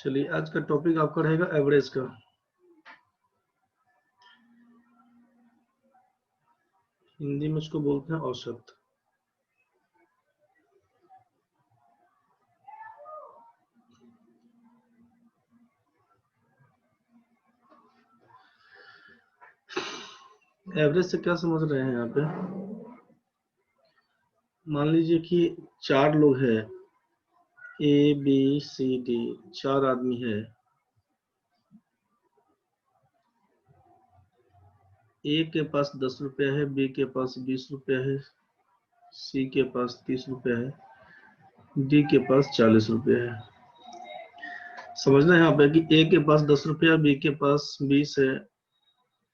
चलिए आज का टॉपिक आपका रहेगा एवरेज का। हिंदी में इसको बोलते हैं औसत। एवरेज से क्या समझ रहे हैं यहाँ पे? मान लीजिए कि 4 लोग हैं, ए बी सी डी, 4 आदमी है। ए के पास 10 रुपया है, बी के पास 20 रुपया है, सी के पास 30 रुपया है, डी के पास 40 रुपया है। समझना है यहाँ पे कि ए के पास 10 रुपया, बी के पास 20 है,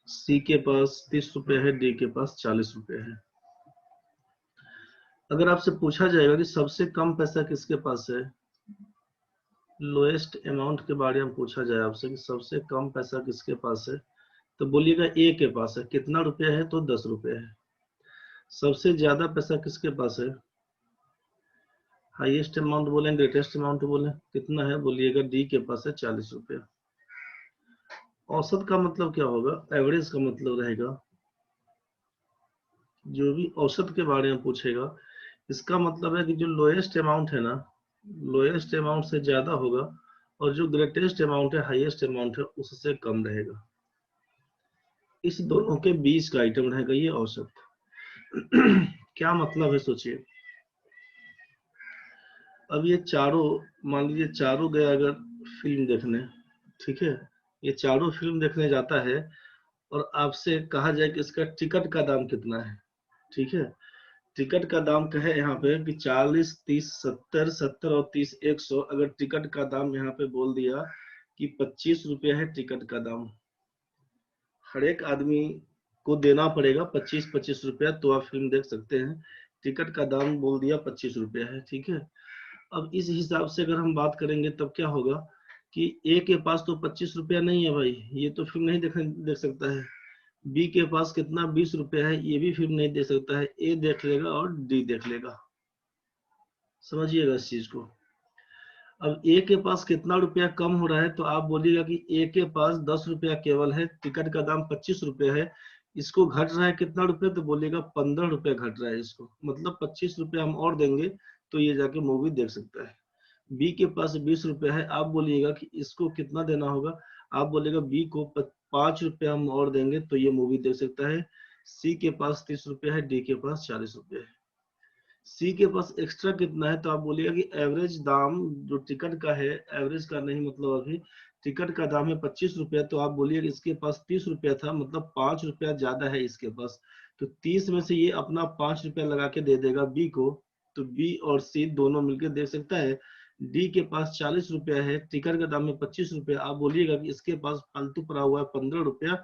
सी के पास 30 रुपया है, डी के पास 40 रुपया है। अगर आपसे पूछा जाएगा कि सबसे कम पैसा किसके पास है, लोएस्ट अमाउंट के बारे में पूछा जाए आपसे कि सबसे कम पैसा किसके पास है, तो बोलिएगा ए के पास है। कितना रुपया है? तो 10 रुपया है। सबसे ज्यादा पैसा किसके पास है? हाईएस्ट अमाउंट बोले, ग्रेटेस्ट अमाउंट बोले, कितना है? बोलिएगा डी के पास है 40 रुपया। औसत का मतलब क्या होगा? एवरेज का मतलब रहेगा, जो भी औसत के बारे में पूछेगा इसका मतलब है कि जो लोएस्ट अमाउंट है ना, लोएस्ट अमाउंट से ज्यादा होगा, और जो ग्रेटेस्ट अमाउंट है, हाईएस्ट अमाउंट है, उससे कम रहेगा। इस दोनों के बीच का आइटम रहेगा ये औसत। क्या मतलब है सोचिए। अब ये चारों, मान लीजिए चारों गए अगर फिल्म देखने, ठीक है, ये चारों फिल्म देखने जाता है और आपसे कहा जाए कि इसका टिकट का दाम कितना है, ठीक है। टिकट का दाम कहे यहाँ पे कि 40, 30, 70, 70 और 30, 100। अगर टिकट का दाम यहाँ पे बोल दिया कि 25 रुपया है टिकट का दाम, हर एक आदमी को देना पड़ेगा 25-25 रुपया, तो आप फिल्म देख सकते हैं। टिकट का दाम बोल दिया 25 रुपया है, ठीक है। अब इस हिसाब से अगर हम बात करेंगे तब क्या होगा कि ए के पास तो 25 रुपया नहीं है भाई, ये तो फिल्म नहीं देख सकता है। बी के पास कितना, 20 रुपया है, ये भी फिल्म नहीं देख सकता है। ए देख लेगा और डी देख लेगा। समझिएगा इस चीज को। अब ए के पास कितना रुपया कम हो रहा है, तो आप बोलिएगा कि ए के पास 10 रुपया केवल है, टिकट का दाम 25 रुपया है, इसको घट रहा है कितना रुपया, तो बोलिएगा 15 रुपया घट रहा है इसको, मतलब 25 रुपया हम और देंगे तो ये जाके मूवी देख सकता है। बी के पास 20 रुपया है, आप बोलिएगा कि इसको कितना देना होगा, आप बोलेगा बी को 5 रुपया हम और देंगे तो ये मूवी देख सकता है। सी के पास 30 रुपया है, डी के पास 40 रुपया है। सी के पास एक्स्ट्रा कितना है, तो आप बोलिएगा कि एवरेज दाम जो टिकट का है, एवरेज का नहीं मतलब अभी टिकट का दाम है 25 रुपया, तो आप बोलिएगा इसके पास 30 रुपया था, मतलब 5 रुपया ज्यादा है इसके पास, तो 30 में से ये अपना 5 रुपया लगा के दे देगा बी को, तो बी और सी दोनों मिलकर दे सकता है। डी के पास 40 रुपया है, टिकट का दाम है 25 रुपया, आप बोलिएगा कि इसके पास फालतू पड़ा हुआ है 15 रुपया,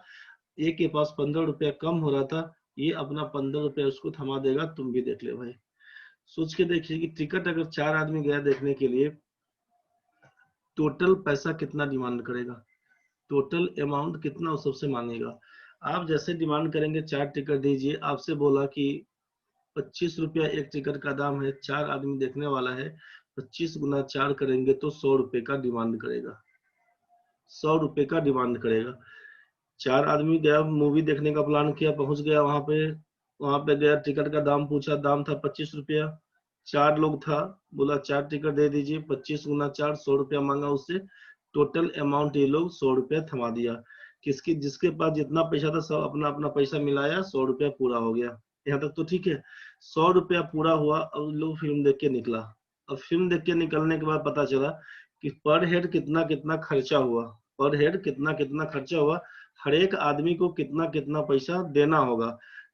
ए के पास 15 रुपया कम हो रहा था, ये अपना 15 रुपया उसको थमा देगा। तुम भी देख ले भाई, सोच के देखिए कि टिकट अगर 4 आदमी गया देखने के लिए, टोटल पैसा कितना डिमांड करेगा, टोटल अमाउंट कितना उस सबसे मांगेगा। आप जैसे डिमांड करेंगे 4 टिकट दीजिए, आपसे बोला कि 25 रुपया एक टिकट का दाम है, 4 आदमी देखने वाला है, 25 गुना 4 करेंगे तो 100 रुपए का डिमांड करेगा, 100 रुपए का डिमांड करेगा। 4 आदमी गया, मूवी देखने का प्लान किया, पहुंच गया वहां पे गया, टिकट का दाम पूछा, दाम था 25 रुपया, 4 लोग था, बोला 4 टिकट दे दीजिए, 25 गुना 4, 100 रुपया मांगा उससे, टोटल अमाउंट ये लोग 100 रुपया थमा दिया। किसकी, जिसके पास जितना पैसा था सब अपना अपना पैसा मिलाया, 100 रुपया पूरा हो गया। यहाँ तक तो ठीक है। 100 रुपया पूरा हुआ, अब लोग फिल्म देख के निकला। अब फिल्म देख के निकलने के बाद पता चला कि पर हेड कितना कितना खर्चा हुआ, पर हेड कितना कितना खर्चा हुआ, हर एक आदमी को कितना कितना पैसा देना होगा।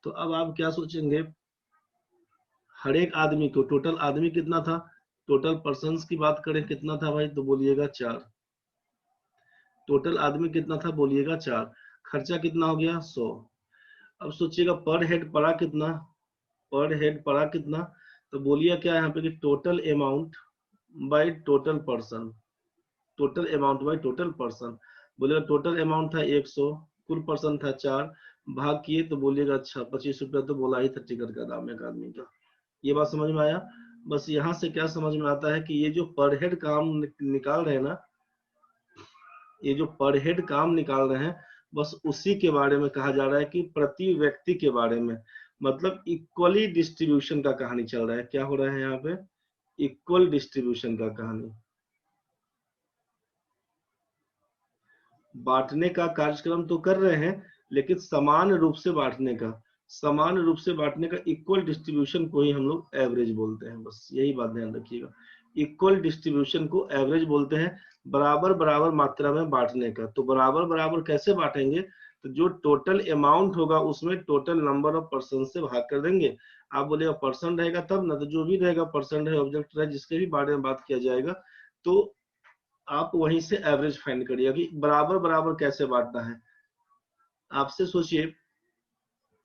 तो अब आप क्या सोचेंगे, हर एक आदमी को, टोटल आदमी कितना था, टोटल पर्सन्स की बात करें कितना था भाई, तो बोलिएगा 4। टोटल आदमी कितना था, बोलिएगा 4। खर्चा कितना हो गया, 100। अब सोचिएगा पर हेड पड़ा कितना, पर हेड पड़ा कितना, तो बोलिए क्या यहाँ पे कि total amount by total person, total amount by total person. बोलेगा टोटल अमाउंट था 100, कुल पर्सन था 4, भाग किए तो बोलिएगा अच्छा 25 रुपया तो बोला ही था टिकट का दाम एक आदमी का। ये बात समझ में आया? बस यहाँ से क्या समझ में आता है कि ये जो पर हेड का हम निकाल रहे हैं ना, ये जो पर हेड काम निकाल रहे हैं बस उसी के बारे में कहा जा रहा है कि प्रति व्यक्ति के बारे में, मतलब इक्वली डिस्ट्रीब्यूशन का कहानी चल रहा है। क्या हो रहा है यहाँ पे? इक्वल डिस्ट्रीब्यूशन का कहानी, बांटने का कार्यक्रम तो कर रहे हैं लेकिन समान रूप से बांटने का, समान रूप से बांटने का इक्वल डिस्ट्रीब्यूशन को ही हम लोग एवरेज बोलते हैं। बस यही बात ध्यान रखिएगा, इक्वल डिस्ट्रीब्यूशन को एवरेज बोलते हैं, बराबर बराबर मात्रा में बांटने का। तो बराबर बराबर कैसे बांटेंगे? तो जो टोटल अमाउंट होगा उसमें टोटल नंबर ऑफ पर्सन से भाग कर देंगे। आप बोलेगा पर्सन रहेगा तब ना, तो जो भी रहेगा पर्सन रहे ऑब्जेक्ट रहे जिसके भी बारे में बात किया जाएगा, तो आप वहीं से एवरेज फाइंड करिएगा कि बराबर बराबर कैसे बांटना है। आपसे सोचिए,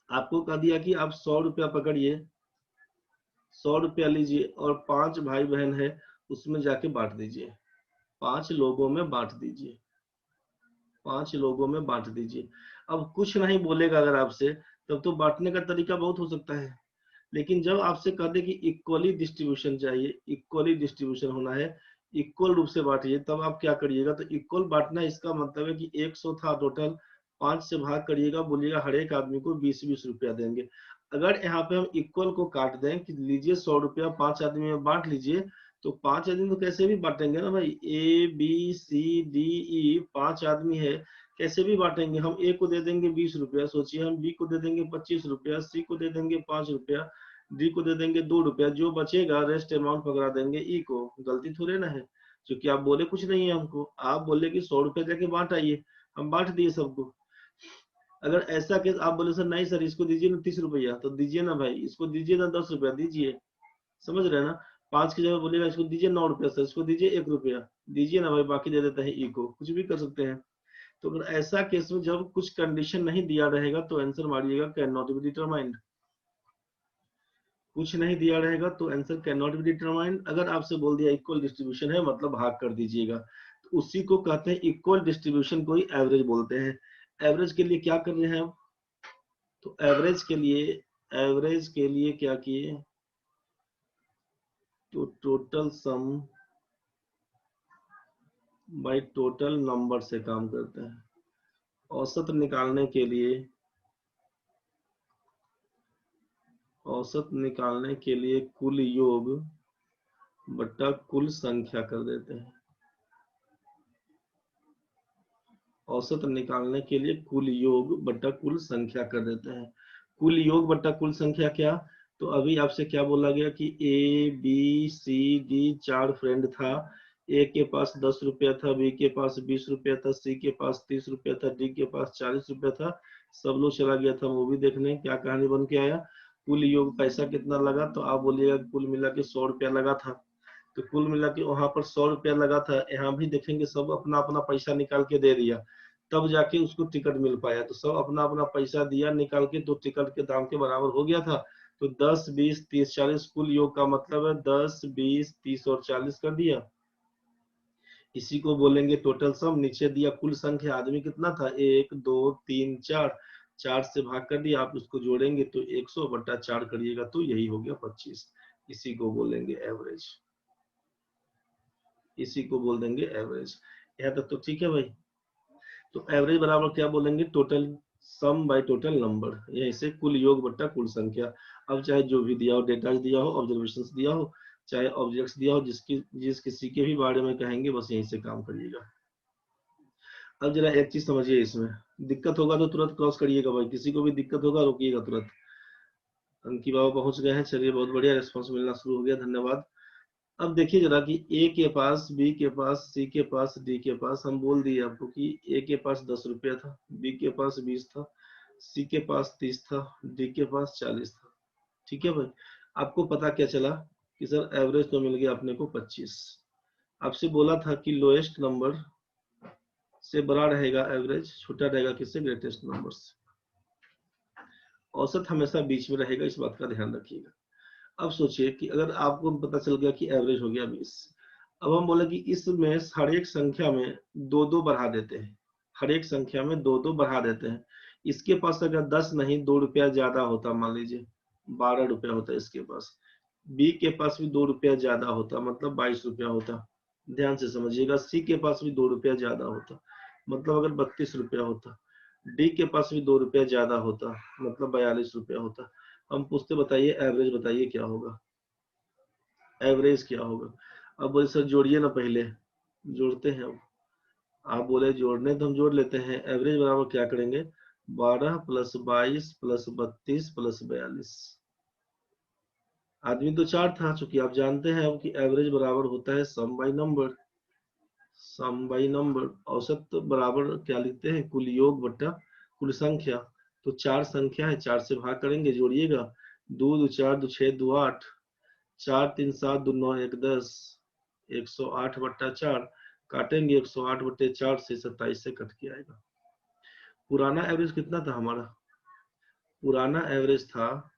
आपको कह दिया कि आप 100 रुपया पकड़िए, 100 रुपया लीजिए और 5 भाई बहन है उसमें जाके बांट दीजिए, 5 लोगों में बांट दीजिए, 5 लोगों में बांट दीजिए। अब कुछ नहीं बोलेगा अगर आपसे, तब तो बांटने का तरीका बहुत हो सकता है। लेकिन जब आपसे कह दे कि इक्वली डिस्ट्रीब्यूशन चाहिए, इक्वली डिस्ट्रीब्यूशन होना है, इक्वल रूप से बांटिए, तब आप क्या करिएगा? तो इक्वल बांटना इसका मतलब है कि 100 था टोटल, 5 से भाग करिएगा, बोलिएगा हर एक आदमी को 20-20 रुपया देंगे। अगर यहाँ पे हम इक्वल को काट दें कि लीजिए 100 रुपया 5 आदमी में बांट लीजिए, तो 5 आदमी तो कैसे भी बांटेंगे ना भाई, ABCDE 5 आदमी है, कैसे भी बांटेंगे। हम ए को दे देंगे 20 रुपया, सोचिए, हम बी को दे देंगे 25 रुपया, सी को दे देंगे 5 रुपया, डी को दे देंगे 2 रुपया, जो बचेगा रेस्ट अमाउंट पकड़ा देंगे ई को। गलती थोड़े ना है, क्योंकि आप बोले कुछ नहीं है हमको, आप बोले कि 100 रुपया जाके बांट आइए, हम बांट दिए सबको। अगर ऐसा केस आप बोले सर नहीं सर इसको दीजिए ना 30 रुपया, तो दीजिए ना भाई, इसको दीजिए ना 10 रुपया दीजिए, समझ रहे हैं ना। 5 की जगह बोलेगा इसको दीजिए 9 रुपया सर, इसको दीजिए 1 रुपया, दीजिए ना भाई, बाकी दे देते हैं ई को, कुछ भी कर सकते हैं। तो अगर ऐसा केस में जब कुछ कंडीशन नहीं दिया रहेगा तो आंसर मारिएगा कैन नॉट बी डिटरमाइंड। कुछ नहीं दिया रहेगा तो answer can not be determined. अगर आपसे बोल दिया इक्वल डिस्ट्रीब्यूशन है मतलब भाग कर दीजिएगा, तो उसी को कहते हैं इक्वल डिस्ट्रीब्यूशन को ही एवरेज बोलते हैं। एवरेज के लिए क्या कर रहे हैं हम? तो एवरेज के लिए क्या किए? तो total sum by total number से काम करते हैं। औसत निकालने के लिए, औसत निकालने के लिए कुल योग बट्टा कुल संख्या कर देते हैं। औसत निकालने के लिए कुल योग बट्टा कुल संख्या कर देते हैं। कुल योग बट्टा कुल संख्या क्या? तो अभी आपसे क्या बोला गया कि ABCD 4 फ्रेंड था, ए के पास 10 रुपया था, बी के पास 20 रुपया था, सी के पास 30 रुपया था, डी के पास 40 रुपया था। सब लोग चला गया था मूवी देखने। क्या कहानी बन के आया? कुल योग पैसा कितना लगा? तो आप बोलिएगा कुल मिला के 100 रुपया लगा था। तो कुल मिला के वहां पर 100 रुपया लगा था, यहाँ भी देखेंगे सब अपना अपना पैसा निकाल के दे दिया, तब जाके उसको टिकट मिल पाया। तो सब अपना अपना पैसा दिया निकाल के, तो टिकट के दाम के बराबर हो गया था। तो 10 20 30 40 कुल योग का मतलब है 10 20 30 और 40 कर दिया, इसी को बोलेंगे टोटल सम। नीचे दिया कुल संख्या, आदमी कितना था 1 2 3 4, 4 से भाग कर दिया, आप उसको जोड़ेंगे तो 100 बट्टा 4 करिएगा तो यही हो गया 25। इसी को बोलेंगे एवरेज, इसी को बोल देंगे एवरेज। यहाँ तक तो ठीक है भाई। तो एवरेज बराबर क्या बोलेंगे? Total sum by total number, यहीं से कुल योग बट्टा कुल संख्या। अब चाहे जो भी दिया हो, डेटा दिया हो, ऑब्जर्वेशंस दिया हो, चाहे ऑब्जेक्ट्स दिया हो, जिस किसी के भी बारे में कहेंगे बस यहीं से काम करिएगा। अब जरा एक चीज समझिए, इसमें दिक्कत होगा तो तुरंत क्रॉस करिएगा भाई, किसी को भी दिक्कत होगा रोकिएगा तुरंत। अंकी बाबा पहुंच गए हैं, चलिए बहुत बढ़िया, रिस्पॉन्स मिलना शुरू हो गया, धन्यवाद। अब देखिए जरा कि ए के पास, बी के पास, सी के पास, डी के पास, हम बोल दिए आपको कि ए के पास 10 रुपया था, बी के पास 20 था, सी के पास 30 था, डी के पास 40 था। ठीक है भाई। आपको पता क्या चला कि सर एवरेज तो मिल गया अपने को 25। आपसे बोला था कि लोएस्ट नंबर से बड़ा रहेगा एवरेज, छोटा रहेगा किससे? ग्रेटेस्ट नंबर से। औसत हमेशा बीच में रहेगा, इस बात का ध्यान रखिएगा। अब सोचिए कि अगर आपको पता चल गया कि एवरेज हो गया 20, अब हम बोले कि इसमें हर एक संख्या में दो दो बढ़ा देते हैं, हर एक संख्या में दो दो बढ़ा देते हैं। इसके पास अगर 10 नहीं 2 रुपया ज्यादा होता, मान लीजिए 12 रुपया होता इसके पास, बी के पास भी 2 रुपया ज्यादा होता, मतलब 22 रुपया होता। ध्यान से समझिएगा, सी के पास भी 2 रुपया ज्यादा होता। मतलब अगर 32 रुपया होता, डी के पास भी 2 रुपया ज्यादा होता, मतलब 42 रुपया होता। हम पूछते बताइए एवरेज बताइए क्या होगा, एवरेज क्या होगा। अब बोले सर जोड़िए ना पहले, जोड़ते हैं अब। आप बोले जोड़ने तो हम जोड़ लेते हैं। एवरेज बराबर क्या करेंगे, 12 प्लस 22 प्लस 32 प्लस 42। आदमी तो 4 था, चूंकि आप जानते हैं अब कि एवरेज बराबर होता है sum by number. Sum by number, औसत तो बराबर क्या लिखते हैं, कुल योग बट्टा कुल संख्या। तो 4 संख्या है, 4 से भाग करेंगे, जोड़िएगा। 2 2 4 2 6 2 8, 4 3 7 2 9 1 10, 108 बट्टा 4, काटेंगे 108 बट्टे 4 से 27 से कट के आएगा। पुराना एवरेज कितना था हमारा, पुराना एवरेज था,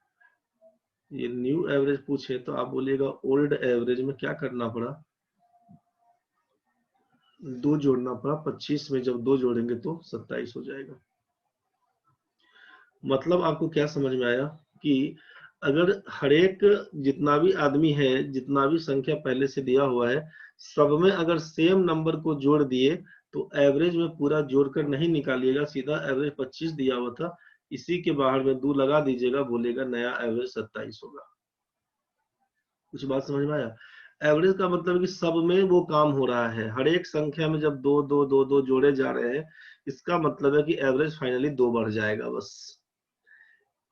ये न्यू एवरेज पूछे तो आप बोलिएगा ओल्ड एवरेज में क्या करना पड़ा, 2 जोड़ना पड़ा। 25 में जब 2 जोड़ेंगे तो 27 हो जाएगा। मतलब आपको क्या समझ में आया कि अगर हरेक जितना भी आदमी है, जितना भी संख्या पहले से दिया हुआ है, सब में अगर सेम नंबर को जोड़ दिए तो एवरेज में पूरा जोड़कर नहीं निकालिएगा, सीधा एवरेज 25 दिया हुआ था, इसी के बाहर में 2 लगा दीजिएगा, बोलेगा नया एवरेज 27 होगा। कुछ बात समझ में आया। एवरेज का मतलब कि सब में वो काम हो रहा है, हर एक संख्या में जब दो दो दो दो जोड़े जा रहे हैं, इसका मतलब है कि एवरेज फाइनली 2 बढ़ जाएगा बस।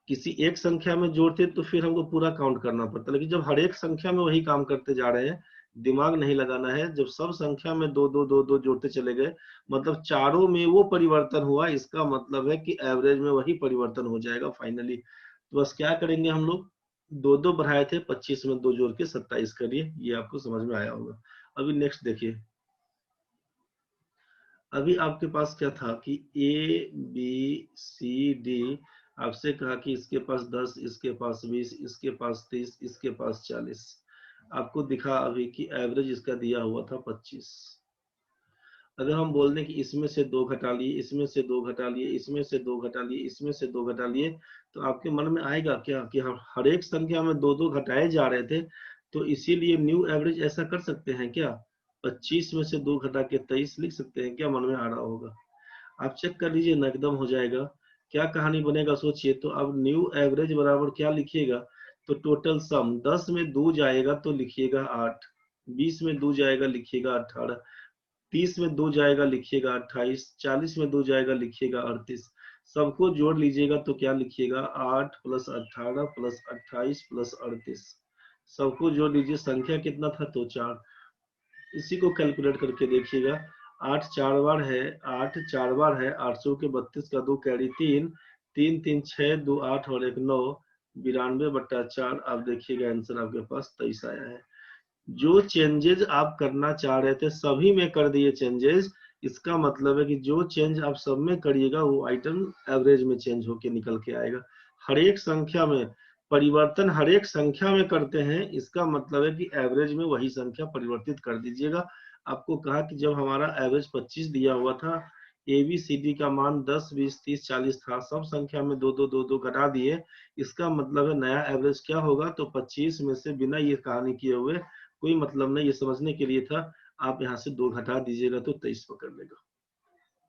किसी एक संख्या में जोड़ते तो फिर हमको पूरा काउंट करना पड़ता, लेकिन जब हर एक संख्या में वही काम करते जा रहे हैं, दिमाग नहीं लगाना है। जब सब संख्या में दो दो दो दो जोड़ते चले गए, मतलब चारों में वो परिवर्तन हुआ, इसका मतलब है कि एवरेज में वही परिवर्तन हो जाएगा फाइनली। तो बस क्या करेंगे हम लोग, दो दो बढ़ाए थे, 25 में 2 जोड़ के 27 करिए, ये आपको समझ में आया होगा। अभी नेक्स्ट देखिए, अभी आपके पास क्या था कि ए बी सी डी, आपसे कहा कि इसके पास 10, इसके पास 20, इसके पास 30, इसके पास 40। आपको दिखा अभी कि एवरेज इसका दिया हुआ था 25। अगर हम बोल दें कि इसमें से 2 घटा लिए, इसमें से 2 घटा लिए, इसमें से 2 घटा लिए, इसमें से 2 घटा लिए, तो आपके मन में आएगा क्या कि हम हर एक संख्या में 2 2 घटाए जा रहे थे, तो इसीलिए न्यू एवरेज ऐसा कर सकते हैं क्या, 25 में से 2 घटा के 23 लिख सकते हैं क्या, मन में आ रहा होगा। आप चेक कर लीजिए ना, एकदम हो जाएगा। क्या कहानी बनेगा सोचिए। तो अब न्यू एवरेज बराबर क्या लिखिएगा, तो टोटल सम, 10 में 2 जाएगा तो लिखिएगा 8, 20 में 2 जाएगा लिखिएगा 18, 30 में 2 जाएगा लिखिएगा 28, 40 में 2 जाएगा लिखिएगा 38। सबको जोड़ लीजिएगा तो क्या लिखिएगा, 8 प्लस 18 प्लस 28 प्लस 38। सबको जोड़ लीजिए, संख्या कितना था तो 4। इसी को कैलकुलेट करके देखिएगा, 8 4 बार है, 8 4 बार है, 800 के 32 का 2 कैरी 3, 3 3 6 2 8 और 1 9, 92 बट्टा 4। आप देखिएगा आंसर आपके पास 23 आया है। जो चेंजेस आप करना चाह रहे थे सभी में कर दिए चेंजेस, इसका मतलब है कि जो चेंज आप सब में करिएगा वो आइटम एवरेज में चेंज होके निकल के आएगा। हर एक संख्या में परिवर्तन हर एक संख्या में करते हैं, इसका मतलब है कि एवरेज में वही संख्या परिवर्तित कर दीजिएगा। आपको कहा कि जब हमारा एवरेज 25 दिया हुआ था, ए बी सी डी का मान 10 20 30 40 था, सब संख्या में दो दो दो दो घटा दिए, इसका मतलब है नया एवरेज क्या होगा, तो 25 में से बिना ये कहानी किए हुए कोई मतलब नहीं, ये समझने के लिए था। आप यहाँ से 2 घटा दीजिएगा तो 23 पकड़ लेगा।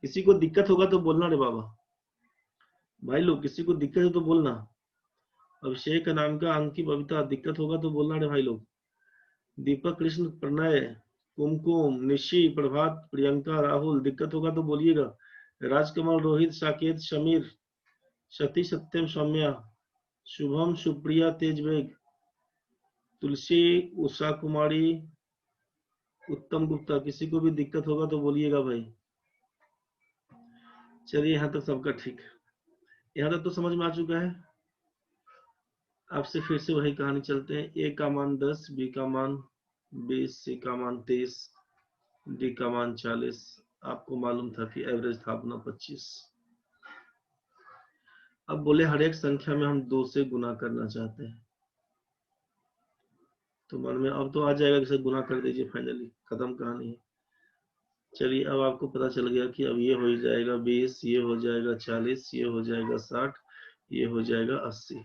किसी को दिक्कत होगा तो बोलना रे बाबा, भाई लोग किसी को दिक्कत है तो बोलना। अभिषेक नाम का, अंकित बबीता, दिक्कत होगा तो बोलना रे भाई लोग। दीपक कृष्ण प्रणय, कुमकुम निशी प्रभात प्रियंका राहुल, दिक्कत होगा तो बोलिएगा। राजकमल रोहित साकेत समीर सती सत्यम सौम्या शुभम सुप्रिया तेजवेग तुलसी उषा कुमारी उत्तम गुप्ता, किसी को भी दिक्कत होगा तो बोलिएगा भाई। चलिए यहाँ तक सबका ठीक है, यहाँ तक तो समझ में आ चुका है। आपसे फिर से वही कहानी चलते हैं। ए का मान 10, बी का मान 20, सी का मान 30, डी का मान 40। आपको मालूम था कि एवरेज था अपना 25। अब बोले हर एक संख्या में हम 2 से गुना करना चाहते हैं, तो मन में अब तो आ जाएगा कि सर गुना कर दीजिए, फाइनली खत्म कहानी है। चलिए अब आपको पता चल गया कि अब ये हो जाएगा 20, ये हो जाएगा 40, ये हो जाएगा 60, ये हो जाएगा 80।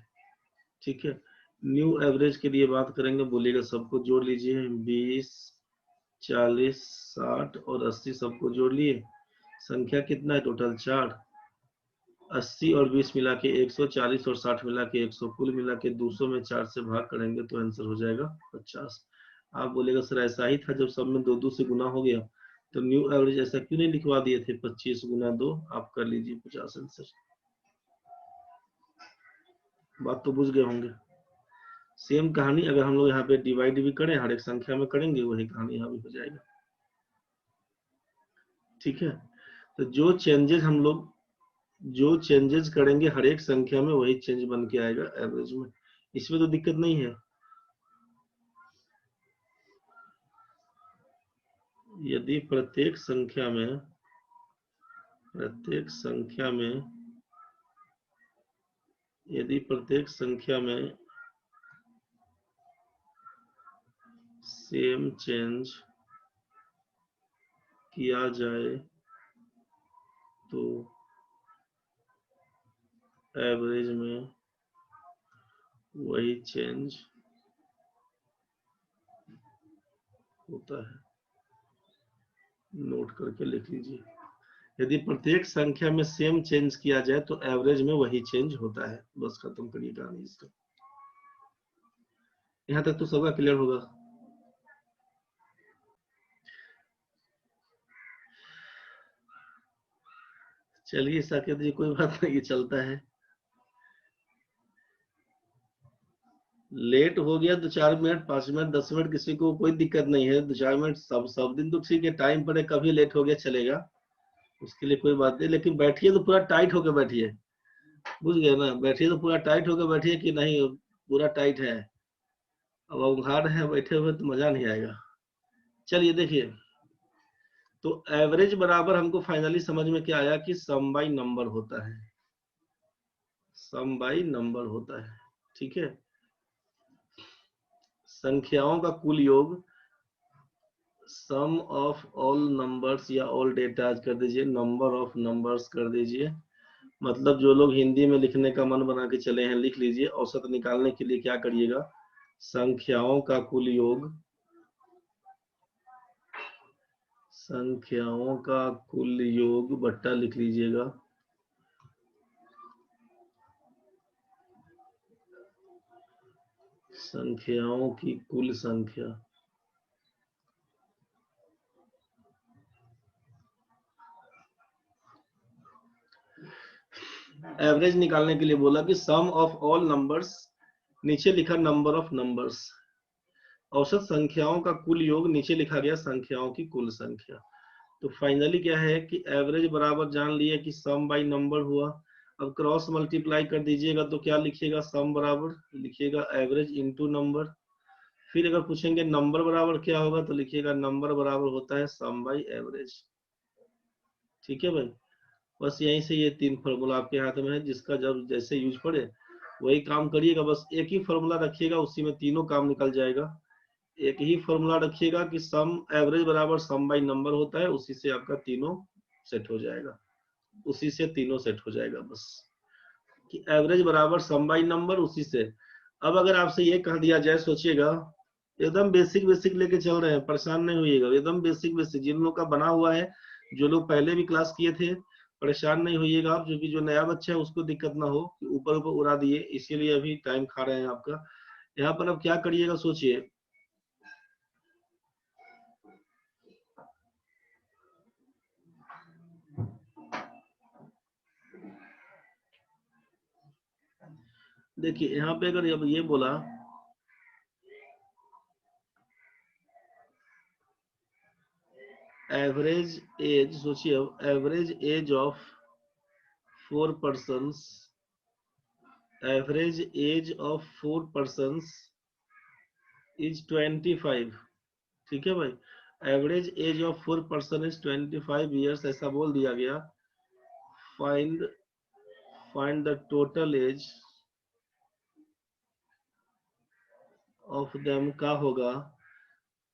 ठीक है, न्यू एवरेज के लिए बात करेंगे, बोलिएगा सबको जोड़ लीजिए, 20 40 60 और 80 सबको जोड़ लिए। संख्या कितना है टोटल 4, 80 और 20 मिला के 100, 40 और 60 मिला के 100, कुल मिला के 200 में 4 से भाग करेंगे तो आंसर हो जाएगा 50। आप बोलेगा सर ऐसा ही था जब सब में 2-2 से गुना हो गया, तो न्यू एवरेज ऐसा क्यों नहीं लिखवा दिए थे? 25 गुना 2, आप कर लीजिए 50 आंसर। बात तो बुझ गए होंगे। सेम कहानी अगर हम लोग यहाँ पे डिवाइड भी करें, हर एक संख्या में करेंगे, वही कहानी यहाँ भी हो जाएगा। ठीक है, तो जो चेंजेस करेंगे हर एक संख्या में, वही चेंज बन के आएगा एवरेज में। इसमें तो दिक्कत नहीं है। यदि प्रत्येक संख्या में सेम चेंज किया जाए तो एवरेज में वही चेंज होता है। नोट करके लिख लीजिए, यदि प्रत्येक संख्या में सेम चेंज किया जाए तो एवरेज में वही चेंज होता है। बस खत्म करिए कहानी इसका। यहाँ तक तो सबका क्लियर होगा। चलिए साकेत जी, कोई बात नहीं, ये चलता है। लेट हो गया 2-4 मिनट, 5 मिनट, 10 मिनट, किसी को कोई दिक्कत नहीं है। 2-4 मिनट सब दिन तो ठीक है, टाइम पर है, कभी लेट हो गया चलेगा, उसके लिए कोई बात नहीं। लेकिन बैठिए तो पूरा टाइट होकर बैठिए, बुझ गए ना? बैठिए तो पूरा टाइट होकर बैठिए कि नहीं पूरा टाइट है। अब उघाड़ है बैठे हुए तो मजा नहीं आएगा। चलिए देखिए, तो एवरेज बराबर हमको फाइनली समझ में क्या आया कि सम बाई नंबर होता है। सम बाई नंबर होता है, ठीक है। संख्याओं का कुल योग, सम ऑफ ऑल नंबर्स या ऑल डेटा कर दीजिए, नंबर ऑफ नंबर्स कर दीजिए। मतलब जो लोग हिंदी में लिखने का मन बना के चले हैं लिख लीजिए। औसत निकालने के लिए क्या करिएगा, संख्याओं का कुल योग, संख्याओं का कुल योग बट्टा लिख लीजिएगा संख्याओं की कुल संख्या। एवरेज निकालने के लिए बोला कि सम ऑफ ऑल नंबर्स, नीचे लिखा नंबर ऑफ नंबर्स, औसत संख्याओं का कुल योग, नीचे लिखा गया संख्याओं की कुल संख्या। तो फाइनली क्या है कि एवरेज बराबर जान लिए कि सम बाई नंबर हुआ। अब क्रॉस मल्टीप्लाई कर दीजिएगा तो क्या लिखिएगा, सम बराबर लिखिएगा एवरेज इंटू नंबर। फिर अगर पूछेंगे नंबर बराबर क्या होगा तो लिखिएगा नंबर बराबर होता है सम बाई एवरेज। ठीक है भाई, बस यहीं से ये 3 फॉर्मूला आपके हाथ में है, जिसका जब जैसे यूज पड़े वही काम करिएगा। बस एक ही फॉर्मूला रखिएगा, उसी में तीनों काम निकल जाएगा। एक ही फॉर्मूला रखिएगा कि सम एवरेज बराबर सम बाई नंबर होता है, उसी से आपका तीनों सेट हो जाएगा, उसी से तीनों सेट हो जाएगा। बस कि एवरेज बराबर सम बाई नंबर, उसी से। अब अगर आपसे ये कह दिया जाए, सोचिएगा, एकदम बेसिक बेसिक लेके चल रहे हैं, परेशान नहीं होइएगा, एकदम बेसिक बेसिक जिन लोगों का बना हुआ है, जो लोग पहले भी क्लास किए थे, परेशान नहीं होइएगा आप। जो नया बच्चा है उसको दिक्कत ना हो, ऊपर ऊपर उड़ा दिए, इसीलिए अभी टाइम खा रहे हैं आपका। यहाँ पर अब क्या करिएगा, सोचिए, देखिए यहाँ पे अगर अब ये बोला एवरेज एज, सोचिए अब average age of 4 persons, average age of 4 persons is 25। ठीक है भाई, average age of 4 person is 25 years, ऐसा बोल दिया गया। Find the total age of them का होगा।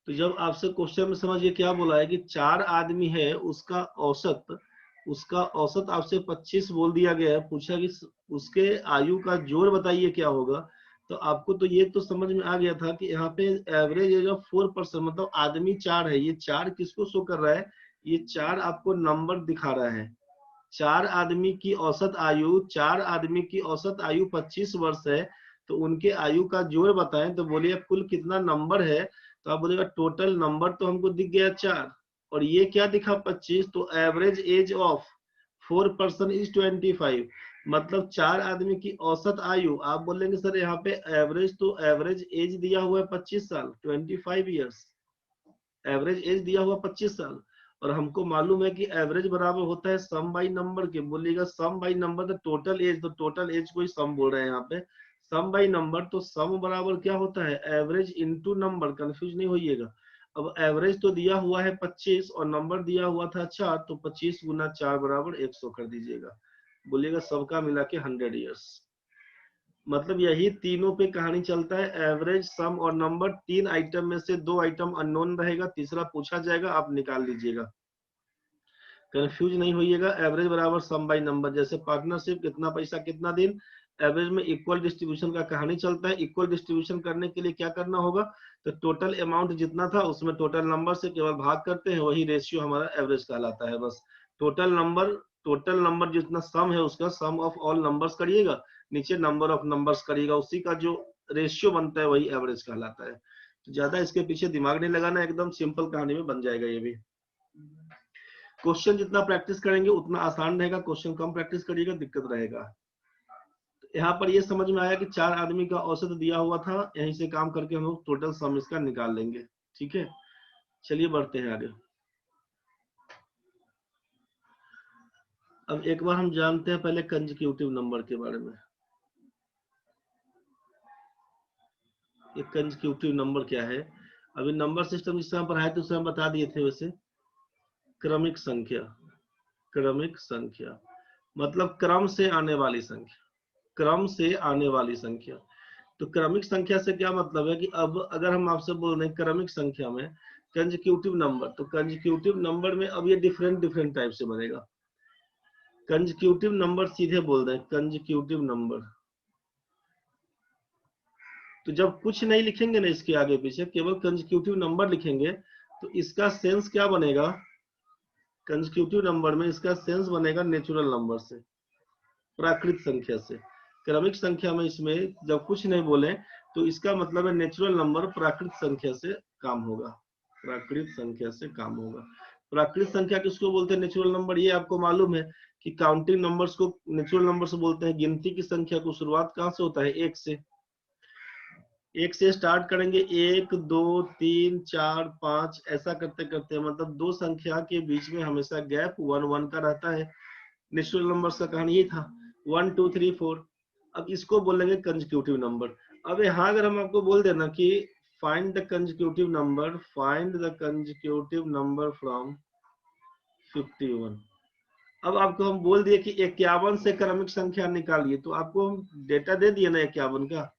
तो जब आपसे क्वेश्चन में समझिए क्या बोला है कि 4 आदमी है, उसका औसत आपसे 25 बोल दिया गया है। पूछा कि उसके आयु का जोड़ बताइए क्या होगा। तो आपको तो ये तो समझ में आ गया था कि यहाँ पे एवरेज एज ऑफ 4 पर्सन, मतलब आदमी 4 है। ये 4 किसको शो कर रहा है, ये 4 आपको नंबर दिखा रहा है। 4 आदमी की औसत आयु 4 आदमी की औसत आयु 25 वर्ष है, तो उनके आयु का जोड़ बताएं। तो बोलिए कुल कितना नंबर है, तो आप बोलिएगा टोटल नंबर तो हमको दिख गया 4, और ये क्या दिखा 25, तो average age of 4 person is 25। मतलब 4 आदमी की औसत आयु, आप बोलेंगे सर यहाँ पे एवरेज, तो एवरेज एज दिया हुआ है 25 साल, 25 ईयर्स, एवरेज एज दिया हुआ 25 साल। और हमको मालूम है कि एवरेज बराबर होता है सम बाई नंबर के। बोलिएगा सम बाई नंबर, तो टोटल एज, तो टोटल एज को ही सम बोल रहे हैं यहाँ पे, सम बाई नंबर। तो सम बराबर क्या होता है, एवरेज इनटू नंबर, कंफ्यूज नहीं होइएगा। अब एवरेज तो दिया हुआ है 25 और नंबर दिया हुआ था 4, तो 25 गुना 4 बराबर 100 कर दीजिएगा। बोलिएगा सबका मिला के 100 ईयर्स। मतलब यही तीनों पे कहानी चलता है, एवरेज, सम और नंबर। 3 आइटम में से 2 आइटम अननोन रहेगा, तीसरा पूछा जाएगा, आप निकाल लीजिएगा, कंफ्यूज नहीं होइएगा। एवरेज बराबर सम बाई नंबर। जैसे पार्टनरशिप, कितना पैसा कितना दिन, एवरेज में इक्वल डिस्ट्रीब्यूशन का कहानी चलता है। इक्वल डिस्ट्रीब्यूशन करने के लिए क्या करना होगा, तो टोटल अमाउंट जितना था उसमें टोटल नंबर से केवल भाग करते हैं, वही रेशियो हमारा एवरेज कहलाता है। बस टोटल नंबर जितना सम है उसका सम ऑफ ऑल नंबर्स करिएगा, नीचे नंबर ऑफ नंबर्स करिएगा, उसी का जो रेशियो बनता है वही एवरेज कहलाता है। तो ज्यादा इसके पीछे दिमाग नहीं लगाना, एकदम सिंपल कहानी में बन जाएगा ये भी। क्वेश्चन जितना प्रैक्टिस करेंगे उतना आसान रहेगा, क्वेश्चन कम प्रैक्टिस करिएगा दिक्कत रहेगा। तो यहाँ पर ये समझ में आया कि 4 आदमी का औसत दिया हुआ था, यहीं से काम करके हम लोग टोटल सम इसका निकाल लेंगे। ठीक है, चलिए बढ़ते हैं आगे। अब एक बार हम जानते हैं पहले कंसेक्यूटिव नंबर के बारे में। ये कंसेक्यूटिव नंबर क्या है, अभी नंबर सिस्टम जिस समय पढ़ाए थे उस समय बता दिए थे। वैसे क्रमिक संख्या, क्रमिक संख्या मतलब क्रम से आने वाली संख्या, क्रम से आने वाली संख्या। तो क्रमिक संख्या से क्या मतलब है कि अब अगर हम आपसे बोल रहे हैं क्रमिक संख्या में कंसेक्यूटिव नंबर, तो कंसेक्यूटिव नंबर में अब ये डिफरेंट डिफरेंट टाइप से बनेगा। कंसेक्यूटिव नंबर सीधे बोल रहे हैं कंसेक्यूटिव नंबर, तो जब कुछ नहीं लिखेंगे ना इसके आगे पीछे, केवल कंसेक्यूटिव नंबर लिखेंगे, तो इसका सेंस क्या बनेगा, कंसेक्यूटिव नंबर में इसका सेंस बनेगा नेचुरल नंबर से, प्राकृत संख्या से। क्रमिक संख्या में इसमें जब कुछ नहीं बोले तो इसका मतलब है नेचुरल नंबर, प्राकृत संख्या से काम होगा, प्राकृत संख्या से काम होगा। प्राकृत संख्या किसको बोलते हैं, नेचुरल नंबर। ये आपको मालूम है कि काउंटिंग नंबर्स को नेचुरल नंबर से बोलते हैं। गिनती की संख्या को शुरुआत कहां से होता है, 1 से। 1 से स्टार्ट करेंगे, 1 2 3 4 5 ऐसा करते करते, मतलब 2 संख्या के बीच में हमेशा गैप 1 1 का रहता है। नेचुरल नंबर का कहानी ये था, 1 2 3 4। अब इसको बोलेंगे कंसेक्यूटिव नंबर। अब यहाँ अगर हम आपको बोल देना कि find the consecutive number, find the consecutive number from 51। अब आपको हम बोल दिए कि 51 से क्रमिक संख्या निकालिए, तो आपको हम डेटा दे दिए ना 51 का,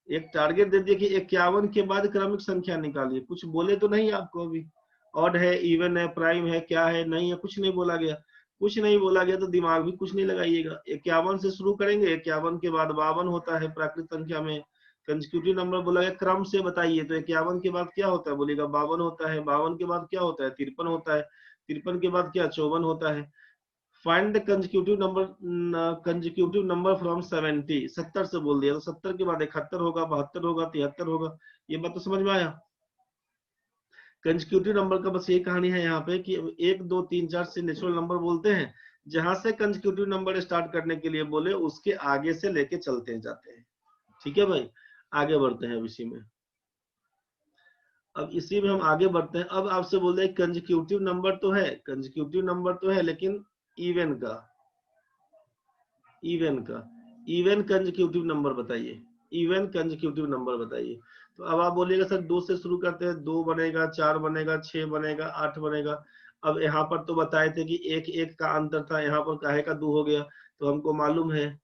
एक टारगेट दे दिया कि 51 के बाद क्रमिक संख्या निकालिए। कुछ बोले तो नहीं आपको, अभी ऑड है, इवन है, प्राइम है, क्या है, नहीं है, कुछ नहीं बोला गया। कुछ नहीं बोला गया तो दिमाग भी कुछ नहीं लगाइएगा। 51 से शुरू करेंगे, 51 के बाद 52 होता है प्राकृत संख्या में। कंसेक्यूटिव नंबर बोला गया क्रम से बताइए, तो 51 के बाद क्या होता है, बोलेगा 52 होता है। 52 के बाद क्या होता है, 53 होता है। 53 के बाद क्या, 54 होता है। Find the consecutive number from 70, 70 से बोल दिया तो 70 के बाद 71 होगा, 72 होगा, 73 होगा। ये बात तो समझ में आया। कंसेक्यूटिव नंबर का बस ये कहानी है यहाँ पे कि 1 2 3 4 से नेचुरल नंबर बोलते हैं, जहां से कंसेक्यूटिव नंबर स्टार्ट करने के लिए बोले उसके आगे से लेके चलते जाते हैं। ठीक है भाई, आगे बढ़ते हैं इसी में। अब इसी में हम आगे बढ़ते हैं। अब आपसे बोल रहे हैं कंसेक्यूटिव नंबर तो है, कंसेक्यूटिव नंबर तो है, लेकिन इवन का, इवन का, इवन कंसेक्यूटिव नंबर बताइए, इवन कंसेक्यूटिव नंबर बताइए। तो अब आप बोलिएगा सर 2 से शुरू करते हैं, 2 बनेगा, 4 बनेगा, 6 बनेगा, 8 बनेगा। अब यहाँ पर तो बताए थे कि 1 1 का अंतर था, यहाँ पर काहे का 2 हो गया। तो हमको मालूम है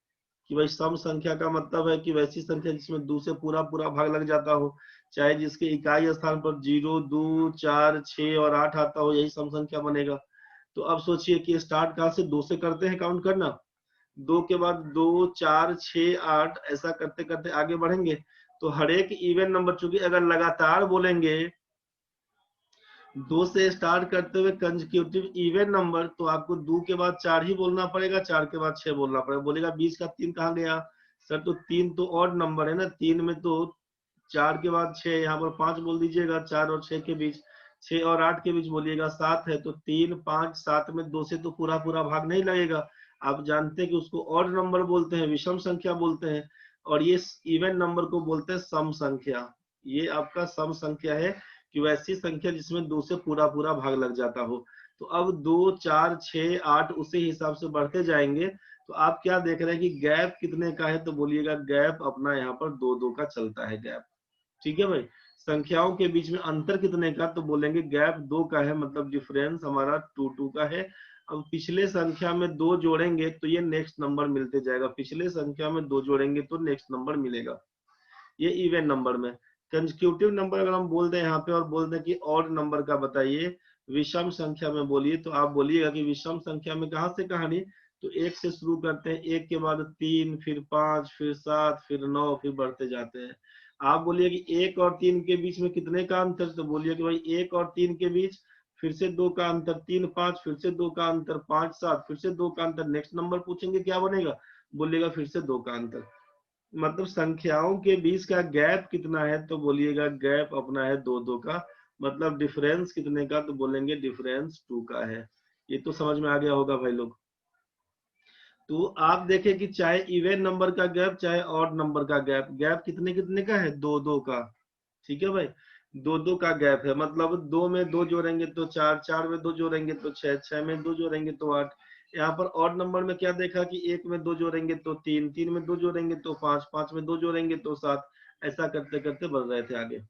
कि भाई सम संख्या का मतलब है कि वैसी संख्या जिसमें 2 से पूरा पूरा भाग लग जाता हो, चाहे जिसके इकाई स्थान पर 0 2 4 6 और 8 आता हो, यही सम संख्या बनेगा। तो अब सोचिए कि स्टार्ट कहाँ से, 2 से करते हैं काउंट करना, 2 के बाद 2 4 6 8 ऐसा करते करते आगे बढ़ेंगे। तो हर एक इवन नंबर, चूंकि अगर लगातार बोलेंगे 2 से स्टार्ट करते हुए कंसेक्यूटिव इवन नंबर, तो आपको 2 के बाद 4 ही बोलना पड़ेगा, 4 के बाद 6 बोलना पड़ेगा। बोलेगा 20 का 3 कहाँ गया सर? तो 3 तो ऑड नंबर है ना, 3 में तो 4 के बाद 6, यहाँ पर 5 बोल दीजिएगा, 4 और 6 के बीच, 6 और 8 के बीच बोलिएगा 7 है, तो 3 5 7 में 2 से तो पूरा पूरा भाग नहीं लगेगा। आप जानते हैं कि उसको ऑड नंबर बोलते हैं, विषम संख्या बोलते हैं, और ये इवन नंबर को बोलते हैं सम संख्या। ये आपका सम संख्या है कि वैसी संख्या जिसमें 2 से पूरा पूरा भाग लग जाता हो। तो अब 2 4 6 8 उसी हिसाब से बढ़ते जाएंगे। तो आप क्या देख रहे हैं कि गैप कितने का है? तो बोलिएगा गैप अपना यहाँ पर 2 2 का चलता है गैप। ठीक है भाई। संख्याओं के बीच में अंतर कितने का? तो बोलेंगे गैप 2 का है, मतलब डिफरेंस हमारा 2 2 का है। अब पिछले संख्या में 2 जोड़ेंगे तो ये नेक्स्ट नंबर मिलते जाएगा, पिछले संख्या में 2 जोड़ेंगे तो नेक्स्ट नंबर मिलेगा। ये इवन नंबर में। कंसेक्यूटिव नंबर अगर हम बोल दें यहाँ पे और बोल दें कि ऑड नंबर का बताइए, विषम संख्या में बोलिए, तो आप बोलिएगा कि विषम संख्या में कहाँ से कहानी? तो 1 से शुरू करते हैं, 1 के बाद 3, फिर 5, फिर 7, फिर 9, फिर बढ़ते जाते हैं। आप बोलिए कि 1 और 3 के बीच में कितने का अंतर? तो बोलिए कि भाई 1 और 3 के बीच फिर से 2 का अंतर, 3 5, फिर से 2 का अंतर, 5 7, फिर से 2 का अंतर। नेक्स्ट नंबर पूछेंगे क्या बनेगा? बोलिएगा फिर से 2 का अंतर। मतलब संख्याओं के बीच का गैप कितना है? तो बोलिएगा गैप अपना है 2 2 का। मतलब डिफरेंस कितने का? तो बोलेंगे डिफरेंस 2 का है। ये तो समझ में आ गया होगा भाई लोग। तो आप देखें कि चाहे इवन नंबर का गैप चाहे ऑड नंबर का गैप, गैप कितने कितने का है? 2 2 का। ठीक है भाई, 2 2 का गैप है। मतलब 2 में 2 जोड़ेंगे तो 4, 4 में 2 जोड़ेंगे तो 6, 6 में 2 जोड़ेंगे तो 8। यहाँ पर ऑड नंबर में क्या देखा कि 1 में 2 जोड़ेंगे तो 3, 3 में 2 जोड़ेंगे तो 5, 5 में 2 जोड़ेंगे तो 7। ऐसा करते करते बढ़ रहे थे आगे।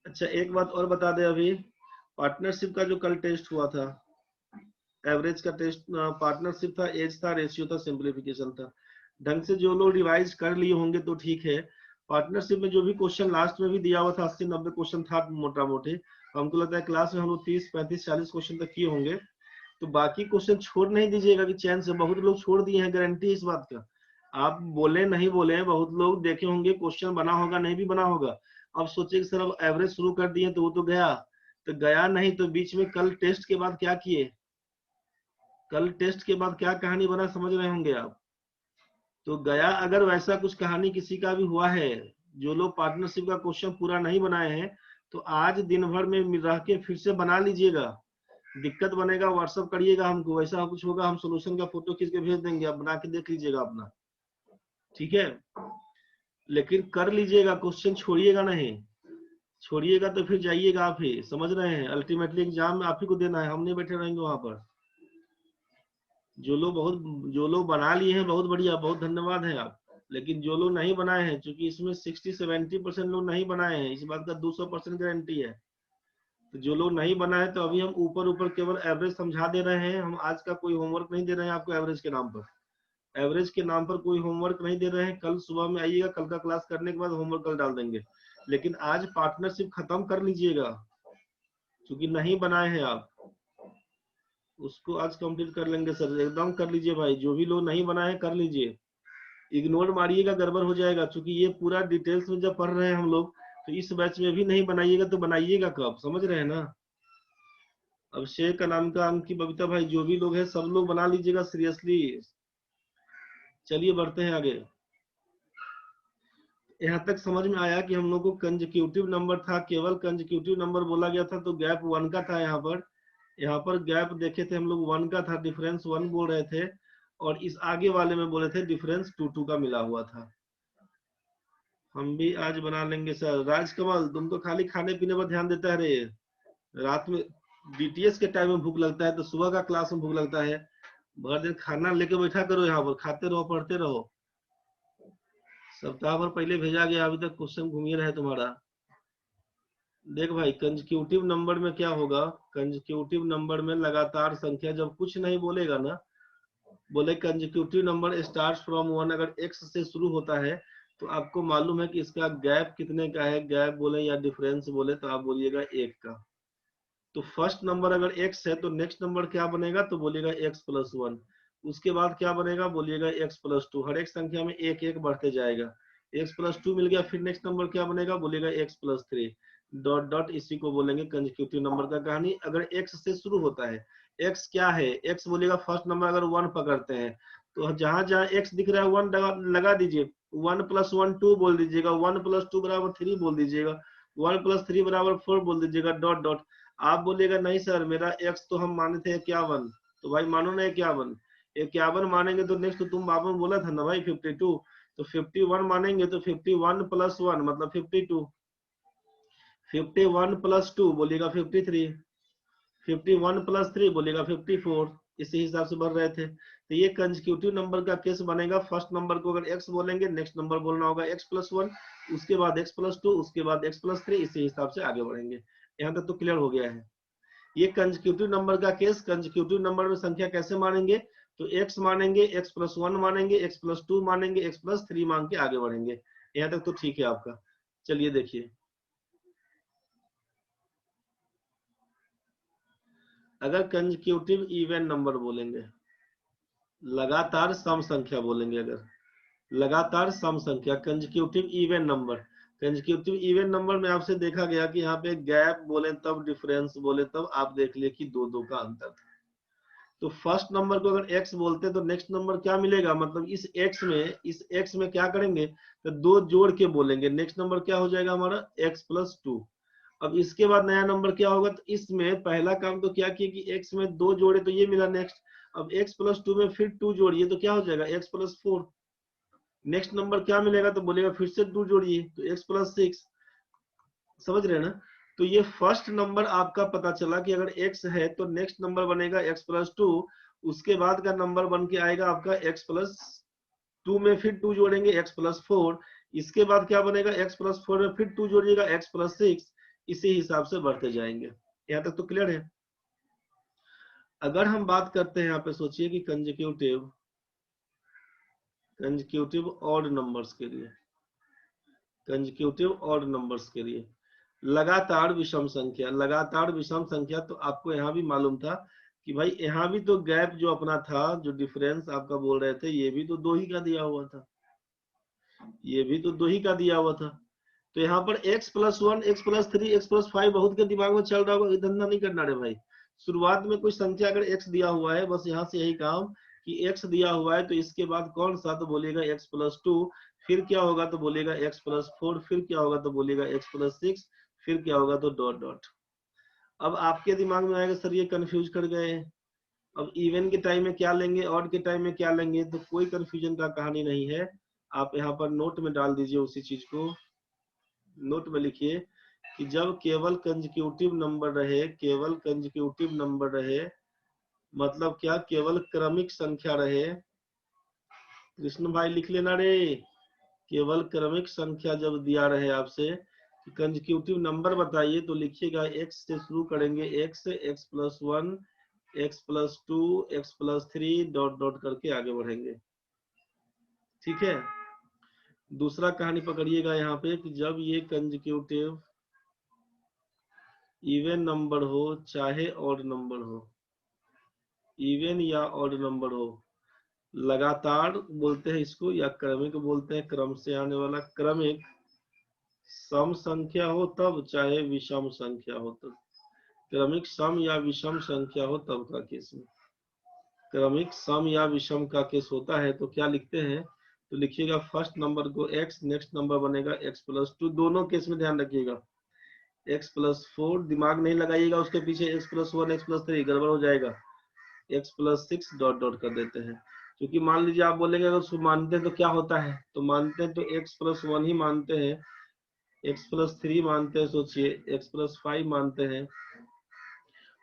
अच्छा एक बात और बता दे, अभी पार्टनरशिप का जो कल टेस्ट हुआ था, एवरेज का टेस्ट, पार्टनरशिप था, एज था, रेशियो था, सिंप्लीफिकेशन था। ढंग से जो लोग रिवाइज कर लिए होंगे तो ठीक है। पार्टनरशिप में जो भी क्वेश्चन लास्ट में भी दिया हुआ था, 80 90 क्वेश्चन था मोटा मोटी। हमको लगता है क्लास में हम लोग 30 35 40 क्वेश्चन तक किए होंगे। तो बाकी क्वेश्चन छोड़ नहीं दीजिएगा कि चैन से। बहुत लोग छोड़ दिए हैं, गारंटी इस बात का। आप बोले नहीं बोले, बहुत लोग देखे होंगे क्वेश्चन बना होगा नहीं भी बना होगा। अब सोचे कि सर अब एवरेज शुरू कर दिए तो वो तो गया, तो गया नहीं तो बीच में कल टेस्ट के बाद क्या किए? कल टेस्ट के बाद क्या कहानी बना समझ रहे होंगे आप। तो गया अगर वैसा कुछ कहानी किसी का भी हुआ है, जो लोग पार्टनरशिप का क्वेश्चन पूरा नहीं बनाए हैं, तो आज दिन भर में रह के फिर से बना लीजिएगा। दिक्कत बनेगा व्हाट्सअप करिएगा हमको, वैसा कुछ होगा हम सोल्यूशन का फोटो खींच के भेज देंगे, आप बना के देख लीजिएगा अपना। ठीक है, लेकिन कर लीजिएगा, क्वेश्चन छोड़िएगा नहीं। छोड़िएगा तो फिर जाइएगा आप ही, समझ रहे हैं? अल्टीमेटली एग्जाम में आप ही को देना है, हम नहीं बैठे रहेंगे वहां पर। जो लोग बना लिए हैं बहुत बढ़िया, बहुत धन्यवाद है आप। लेकिन जो लोग नहीं बनाए हैं, क्योंकि इसमें 60-70% लोग नहीं बनाए हैं, इस बात का 200% गारंटी है। तो जो लोग नहीं बनाए, तो अभी हम ऊपर ऊपर केवल एवरेज समझा दे रहे हैं। हम आज का कोई होमवर्क नहीं दे रहे हैं आपको एवरेज के नाम पर। एवरेज के नाम पर कोई होमवर्क नहीं दे रहे हैं। कल सुबह में आइएगा, कल का क्लास करने के बाद होमवर्क कल डाल देंगे। लेकिन आज पार्टनरशिप खत्म कर लीजिएगा, क्योंकि नहीं बनाए हैं आप। उसको आज कंप्लीट कर लेंगे सर, एकदम कर लीजिए भाई। जो भी लोग नहीं बनाए कर लीजिए, इग्नोर मारिएगा, गड़बड़ हो जाएगा। क्योंकि ये पूरा डिटेल्स में जब पढ़ रहे हैं हम लोग, तो इस बैच में भी नहीं बनाइएगा तो बनाइएगा कब? समझ रहे हैं ना? अभिषेक का नाम का, अंकी, बबीता भाई, जो भी लोग हैं सब लोग बना लीजिएगा सीरियसली। चलिए बढ़ते हैं आगे। यहाँ तक समझ में आया कि हम लोग को कंसेक्यूटिव नंबर था, केवल कंसेक्यूटिव नंबर बोला गया था तो गैप 1 का था। यहाँ पर गैप देखे थे हम लोग 1 का था, डिफरेंस 1 बोल रहे थे। और इस आगे वाले में बोले थे डिफरेंस 2 2 का मिला हुआ था। हम भी आज बना लेंगे सर। राजकमल, तुम तो खाली खाने पीने पर ध्यान देता है रे। रात में डीटीएस के टाइम में भूख लगता है, तो सुबह का क्लास में भूख लगता है। भर दिन खाना लेके बैठा करो, यहाँ पर खाते रहो पढ़ते रहो। सप्ताह भर पहले भेजा गया, अभी तक क्वेश्चन घूम ही रहे तुम्हारा। देख भाई, कंसेक्यूटिव नंबर में क्या होगा? कंसेक्यूटिव नंबर में लगातार संख्या जब कुछ नहीं बोलेगा ना, बोले कंसेक्यूटिव नंबर स्टार्ट फ्रॉम 1, अगर x से शुरू होता है, तो आपको मालूम है कि इसका गैप कितने का है। गैप बोले या डिफरेंस बोले तो आप बोलिएगा 1 का। तो फर्स्ट नंबर अगर x है तो नेक्स्ट नंबर क्या बनेगा? तो बोलिएगा x प्लस 1। उसके बाद क्या बनेगा? बोलिएगा x प्लस 2। हर एक संख्या में एक एक बढ़ते जाएगा। x प्लस 2 मिल गया, फिर नेक्स्ट नंबर क्या बनेगा? बोलिएगा x प्लस 3। डॉट डॉट, इसी को बोलेंगे कंसेक्यूटिव नंबर का कहानी। अगर एक्स से शुरू होता है, एक्स क्या है, एक्स बोलेगा फर्स्ट नंबर अगर 1 पकड़ते हैं तो जहां जहां एक्स दिख रहा है 1 लगा दीजिए। 1 + 1 2 बोल दीजिएगा, 1 + 2 = 3 बोल दीजिएगा, 1 + 3 = 4 बोल दीजिएगा, डॉट डॉट। आप बोलेगा नहीं सर मेरा एक्स तो हम माने थे 51, तो भाई मानो ना 51, 51 मानेंगे तो नेक्स्ट तो तुम आपने बोला था ना भाई 52, तो 51 मानेंगे तो 51 + 1 मतलब 52, 51 + 2 बोलिएगा 53, 51 + 3 बोलिएगा 54, इसी हिसाब से बढ़ रहे थे। तो ये कंसेक्यूटिव नंबर का केस बनेगा। फर्स्ट नंबर को अगर x बोलेंगे, नेक्स्ट नंबर बोलना होगा x + 1, उसके बाद x + 2, उसके बाद x + 3, इसी हिसाब से आगे बढ़ेंगे। यहाँ तक तो क्लियर हो गया है। ये कंसेक्यूटिव नंबर का केस। कंसेक्यूटिव नंबर में संख्या कैसे मानेंगे, तो x मानेंगे, x + 1 मानेंगे, x + 2 मानेंगे, x + 3 मान के आगे बढ़ेंगे। यहाँ तक तो ठीक है आपका। चलिए देखिए, अगर कंसेक्यूटिव इवन नंबर बोलेंगे, लगातार सम संख्या बोलेंगे, अगर लगातार सम संख्या, consecutive even number. Consecutive even number में आपसे देखा गया कि यहाँ पे गैप बोले तब, डिफरेंस बोले तब, आप देख लिए कि दो दो का अंतर था। तो फर्स्ट नंबर को अगर x बोलते तो नेक्स्ट नंबर क्या मिलेगा, मतलब इस x में क्या करेंगे, तो दो जोड़ के बोलेंगे। नेक्स्ट नंबर क्या हो जाएगा हमारा, x + 2। अब इसके बाद नया नंबर क्या होगा, तो इसमें पहला काम तो क्या किया कि x में 2 जोड़े तो ये मिला नेक्स्ट। अब x + 2 में फिर 2 जोड़िए तो क्या हो जाएगा, x + 4। नेक्स्ट नंबर क्या मिलेगा, तो बोलेगा फिर से 2 जोड़िए तो x + 6। समझ रहे हैं ना। तो ये फर्स्ट नंबर आपका पता चला कि अगर x है तो नेक्स्ट नंबर बनेगा x + 2, उसके बाद का नंबर बन के आएगा आपका x + 2 में फिर 2 जोड़ेंगे x + 4, इसके बाद क्या बनेगा, x + 4 में फिर 2 जोड़िएगा x + 6, इसी हिसाब से बढ़ते जाएंगे। यहाँ तक तो क्लियर है। अगर हम बात करते हैं यहाँ पे, सोचिए कि कंसेक्यूटिव ऑड नंबर्स के लिए, कंसेक्यूटिव ऑड नंबर्स के लिए लगातार विषम संख्या, लगातार विषम संख्या, तो आपको यहाँ भी मालूम था कि भाई यहाँ भी तो गैप जो अपना था, जो डिफरेंस आपका बोल रहे थे, ये भी तो 2 ही का दिया हुआ था, ये भी तो 2 ही का दिया हुआ था। तो यहाँ पर x + 1, x + 3, x + 5 बहुत के दिमाग में चल रहा होगा, ये धंधा नहीं करना रे भाई। शुरुआत में कोई संख्या अगर x दिया हुआ है, बस यहाँ से यही काम कि x दिया हुआ है तो इसके बाद कौन सा, तो बोलेगा x + 2, फिर क्या होगा तो बोलेगा x + 4, फिर क्या होगा तो बोलेगा x + 6, फिर क्या होगा तो डॉट डॉट। अब आपके दिमाग में आएगा सर ये कंफ्यूज कर गए, अब इवन के टाइम में क्या लेंगे, ऑड के टाइम में क्या लेंगे, तो कोई कंफ्यूजन का कहानी नहीं है। आप यहाँ पर नोट में डाल दीजिए उसी चीज को। नोट में लिखिए कि जब केवल कंसेक्यूटिव नंबर रहे, केवल कंसेक्यूटिव नंबर रहे, मतलब क्या, केवल क्रमिक संख्या रहे। कृष्ण भाई लिख लेना रे, केवल क्रमिक संख्या जब दिया रहे आपसे कि कंसेक्यूटिव नंबर बताइए, तो लिखिएगा x से शुरू करेंगे, x + 1, x + 2, x + 3 dot dot करके आगे बढ़ेंगे। ठीक है। दूसरा कहानी पकड़िएगा यहाँ पे कि जब ये कंसेक्यूटिव इवन नंबर हो चाहे ऑड नंबर हो, इवन या ऑड नंबर हो, लगातार बोलते हैं इसको या क्रमिक बोलते हैं, क्रम से आने वाला, क्रमिक सम संख्या हो तब, चाहे विषम संख्या हो तब। क्रमिक सम या विषम संख्या हो तब का केस में, क्रमिक सम या विषम का केस होता है तो क्या लिखते हैं, तो लिखिएगा फर्स्ट नंबर को x, नेक्स्ट नंबर बनेगा x + 2, दोनों केस में ध्यान रखिएगा। x + 4 दिमाग नहीं लगाइएगा उसके पीछे, x + 1, x + 3 गड़बड़ हो जाएगा, x + 6 डॉट डॉट कर देते हैं। क्योंकि मान लीजिए आप बोलेंगे अगर उसको मानते हैं तो क्या होता है, तो मानते हैं तो x + 1 ही मानते हैं, x + 3 मानते हैं, सोचिए x + 5 मानते हैं।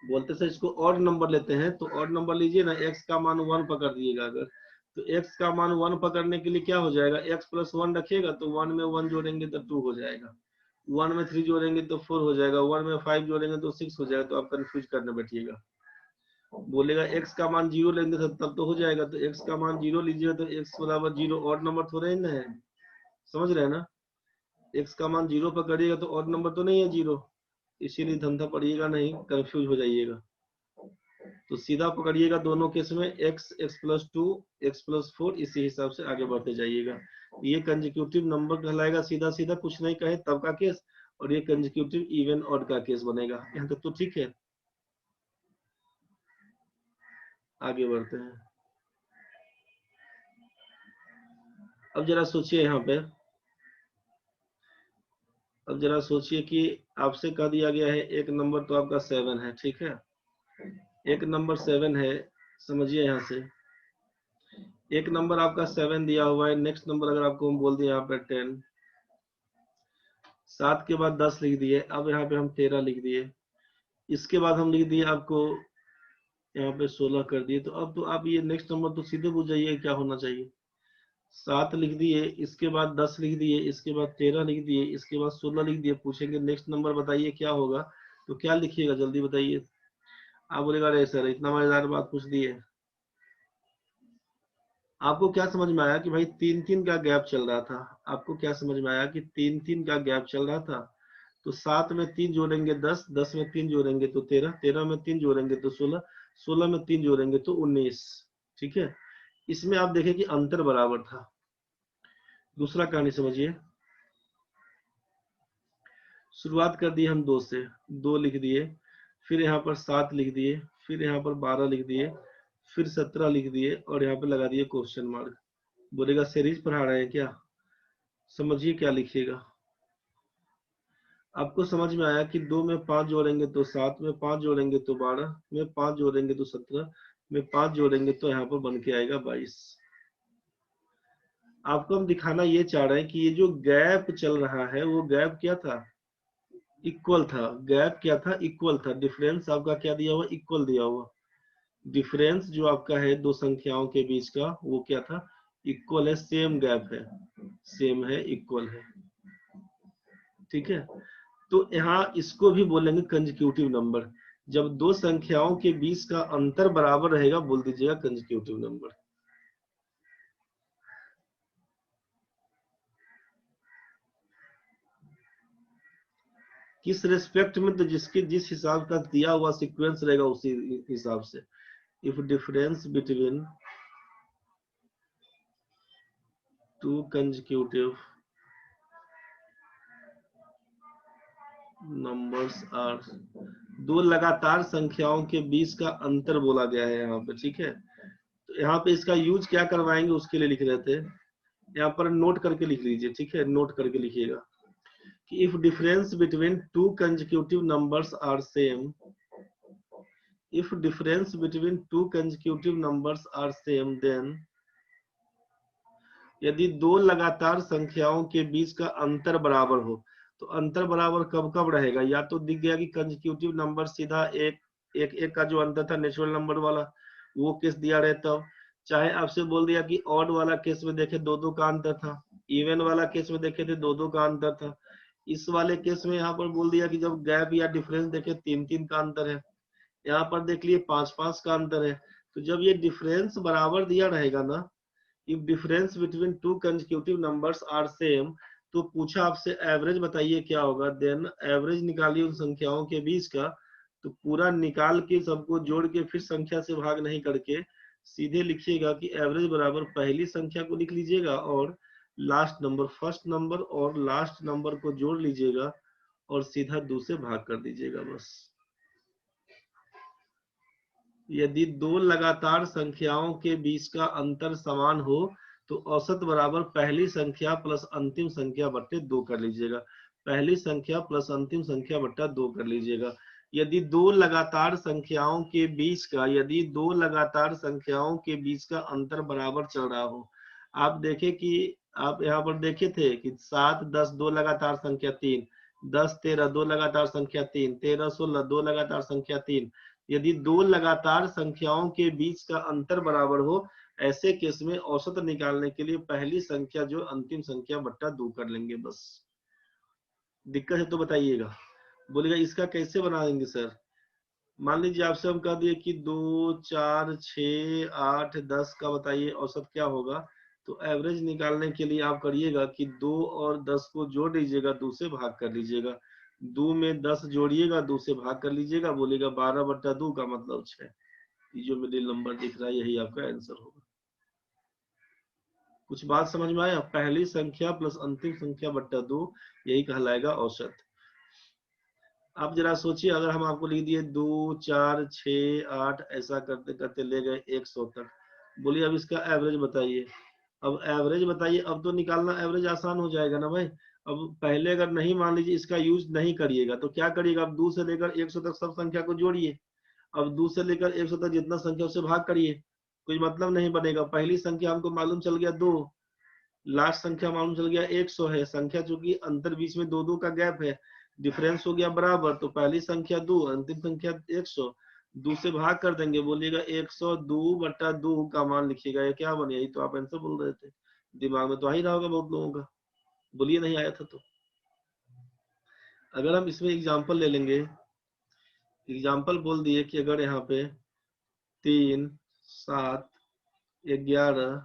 बोलते सर इसको ऑड नंबर लेते हैं, तो ऑड नंबर लीजिए ना, x का मान 1 पकड़ दिएगा अगर, तो x का मान 1 पकड़ने के लिए क्या हो जाएगा, x + 1 रखिएगा तो 1 में 1 जोड़ेंगे तो 2 हो जाएगा, 1 में 3 जोड़ेंगे तो 4 हो जाएगा, 1 में 5 जोड़ेंगे तो 6 हो जाएगा। तो आप कंफ्यूज करने बैठिएगा, बोलेगा x का मान 0 लेंगे तब तो हो जाएगा, तो x का मान 0 लीजिएगा तो x = 0, ऑड नंबर थोड़े ही ना है, समझ रहे हैं ना। x का मान 0 पकड़िएगा तो ऑड नंबर तो नहीं है 0, इसीलिए धंधा पड़िएगा नहीं, कंफ्यूज हो जाइएगा। तो सीधा पकड़िएगा दोनों केस में, x, x + 2, x + 4, इसी हिसाब से आगे बढ़ते जाइएगा। ये कंसेक्यूटिव नंबर कहलाएगा, सीधा सीधा कुछ नहीं कहे तब का केस। और ये कंसेक्यूटिव इवन ऑड का केस बनेगा। यहाँ तक तो ठीक है। आगे बढ़ते हैं। अब जरा सोचिए यहाँ पे, अब जरा सोचिए कि आपसे कह दिया गया है एक नंबर तो आपका 7 है, ठीक है, एक नंबर 7 है, समझिए यहाँ से एक नंबर आपका 7 दिया हुआ है। नेक्स्ट नंबर अगर आपको हम बोल दिए यहाँ पे 10, 7 के बाद 10 लिख दिए, अब यहाँ पे हम 13 लिख दिए, इसके बाद हम लिख दिए आपको यहाँ पे 16 कर दिए। तो अब तो आप ये नेक्स्ट नंबर तो सीधे पूछ जाइए क्या होना चाहिए। 7 लिख दिए, इसके बाद 10 लिख दिए, इसके बाद 13 लिख दिए, इसके बाद 16 लिख दिए। पूछेंगे नेक्स्ट नंबर बताइए क्या होगा, तो क्या लिखिएगा जल्दी बताइए। आप बोलेगा अरे सर इतना मजेदार बात पूछ दिए। आपको क्या समझ में आया कि भाई 3-3 का गैप चल रहा था। आपको क्या समझ में आया कि 3-3 का गैप चल रहा था। तो 7 में 3 जोड़ेंगे 10, 10 में 3 जोड़ेंगे तो 13, 13 में 3 जोड़ेंगे तो 16, 16 में 3 जोड़ेंगे तो 19। ठीक है, इसमें आप देखें कि अंतर बराबर था। दूसरा कहानी समझिए। शुरुआत कर दी हम 2 से, 2 लिख दिए, फिर यहाँ पर 7 लिख दिए, फिर यहाँ पर 12 लिख दिए, फिर 17 लिख दिए और यहाँ पे लगा दिए क्वेश्चन मार्क। बोलेगा सीरीज पढ़ा रहे हैं क्या। समझिए क्या लिखिएगा। आपको समझ में आया कि 2 में 5 जोड़ेंगे तो 7, में 5 जोड़ेंगे तो 12, में 5 जोड़ेंगे तो 17, में 5 जोड़ेंगे तो यहाँ पर बन के आएगा 22। आपको हम दिखाना ये चाह रहे हैं कि ये जो गैप चल रहा है वो गैप क्या था, इक्वल था। गैप क्या था, इक्वल था। डिफरेंस आपका क्या दिया हुआ, इक्वल दिया हुआ। डिफरेंस जो आपका है दो संख्याओं के बीच का वो क्या था, इक्वल है, सेम गैप है, सेम है, इक्वल है। ठीक है, तो यहाँ इसको भी बोलेंगे कंसेक्यूटिव नंबर। जब दो संख्याओं के बीच का अंतर बराबर रहेगा बोल दीजिएगा कंसेक्यूटिव नंबर। किस रेस्पेक्ट में, तो जिसके जिस हिसाब का दिया हुआ सीक्वेंस रहेगा उसी हिसाब से। If difference between two consecutive numbers are, दो लगातार संख्याओं के बीच का अंतर बोला गया है यहाँ पे। ठीक है, तो यहाँ पे इसका यूज क्या करवाएंगे उसके लिए लिख रहे थे, यहाँ पर नोट करके लिख लीजिए। ठीक है, नोट करके लिखिएगा कि if difference between two consecutive numbers are same, if difference between two consecutive numbers are same then, यदि दो लगातार संख्याओं के बीच का अंतर बराबर हो। तो अंतर बराबर कब कब रहेगा, या तो दिख गया कि कंसेक्यूटिव नंबर सीधा एक एक एक का जो अंतर था नेचुरल नंबर वाला वो केस दिया रहे तब, चाहे आपसे बोल दिया कि ऑड वाला केस में देखे दो दो का अंतर था, इवन वाला केस में देखे थे दो दो का अंतर था, इस वाले केस में यहाँ पर बोल दिया कि जब गैप या डिफरेंस देखे 3-3 का अंतर है, यहाँ पर देख लिए 5-5 का अंतर है। तो जब ये डिफरेंस बराबर दिया रहेगा ना, if difference between two consecutive numbers are same, तो पूछा आपसे एवरेज बताइए क्या होगा, देन एवरेज निकालिए उन संख्याओं के बीच का। तो पूरा निकाल के सबको जोड़ के फिर संख्या से भाग नहीं करके सीधे लिखिएगा कि एवरेज बराबर पहली संख्या को लिख लीजिएगा और लास्ट नंबर, फर्स्ट नंबर और लास्ट नंबर को जोड़ लीजिएगा और सीधा 2 से भाग कर दीजिएगा बस। यदि दो लगातार संख्याओं के बीच का अंतर समान हो तो औसत बराबर पहली संख्या प्लस अंतिम संख्या बट्टे 2 कर लीजिएगा। पहली संख्या प्लस अंतिम संख्या बट्टा 2 कर लीजिएगा। यदि दो लगातार संख्याओं के बीच का, यदि दो लगातार संख्याओं के बीच का अंतर बराबर चल रहा हो, आप देखें कि आप यहाँ पर देखे थे कि 7, 10 दो लगातार संख्या 3, 10, 13 दो लगातार संख्या 3, 13, 16 दो लगातार संख्या 3। यदि दो लगातार संख्याओं के बीच का अंतर बराबर हो, ऐसे केस में औसत निकालने के लिए पहली संख्या जो अंतिम संख्या बट्टा 2 कर लेंगे बस। दिक्कत है तो बताइएगा। बोलेगा इसका कैसे बना देंगे सर। मान लीजिए आपसे हम कह दिए कि 2, 4, 6, 8, 10 का बताइए औसत क्या होगा। तो एवरेज निकालने के लिए आप करिएगा कि 2 और 10 को जोड़ लीजिएगा, 2 से भाग कर लीजिएगा, 2 में 10 जोड़िएगा, 2 से भाग कर लीजिएगा, बोलेगा 12/2 का मतलब 6। ये जो मिडिल नंबर दिख रहा है यही आपका आंसर होगा। कुछ बात समझ में आया, पहली संख्या प्लस अंतिम संख्या बट्टा 2 यही कहलाएगा औसत। आप जरा सोचिए, अगर हम आपको लिख दिए 2 4 6 8 ऐसा करते करते ले गए 100 तक, बोलिए अब इसका एवरेज बताइए। अब एवरेज बताइए, अब तो निकालना एवरेज आसान हो जाएगा ना भाई। अब पहले अगर नहीं, मान लीजिए इसका यूज नहीं करिएगा तो क्या करिएगा, अब 2 से लेकर 100 तक सब संख्या को जोड़िए। अब 2 से लेकर 100 तक जितना संख्या उससे भाग करिए, कोई मतलब नहीं बनेगा। पहली संख्या हमको मालूम चल गया 2, लास्ट संख्या मालूम चल गया 100 है। संख्या चूंकि अंतर बीच में 2 2 का गैप है, डिफरेंस हो गया बराबर, तो पहली संख्या 2, अंतिम संख्या 100, 2 से भाग कर देंगे। बोलिएगा 102 बटा 2 का मान लिखिएगा, ये क्या बने, यही तो आप आंसर बोल रहे थे। दिमाग में तो आ ही रहा होगा बहुत लोगों का, बोलिए नहीं आया था तो। अगर हम इसमें एग्जाम्पल ले लेंगे, एग्जाम्पल बोल दिए कि अगर यहाँ पे 3 7 11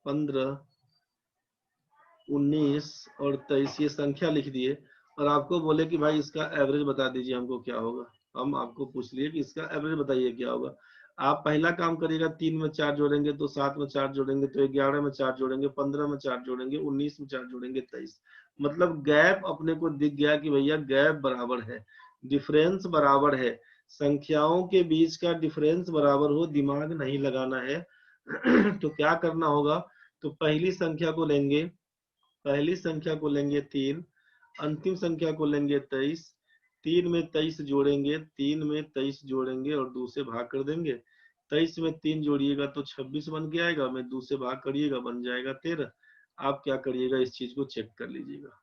15 19 और 23 ये संख्या लिख दिए, और आपको बोले कि भाई इसका एवरेज बता दीजिए हमको क्या होगा। हम आपको पूछ लिए कि इसका एवरेज बताइए क्या होगा। आप पहला काम करिएगा, 3 में 4 जोड़ेंगे तो 7 में 4 जोड़ेंगे तो 11 में 4 जोड़ेंगे, 15 में 4 जोड़ेंगे, 19 में 4 जोड़ेंगे, 23। मतलब गैप अपने को दिख गया कि भैया गैप बराबर है, डिफरेंस बराबर है। संख्याओं के बीच का डिफरेंस बराबर हो, दिमाग नहीं लगाना है। तो क्या करना होगा, तो पहली संख्या को लेंगे, पहली संख्या को लेंगे 3, अंतिम संख्या को लेंगे 23, 3 में 23 जोड़ेंगे, 3 में 23 जोड़ेंगे और 2 से भाग कर देंगे। 23 में 3 जोड़िएगा तो 26 बन के आएगा, में 2 से भाग करिएगा बन जाएगा 13। आप क्या करिएगा, इस चीज को चेक कर लीजिएगा।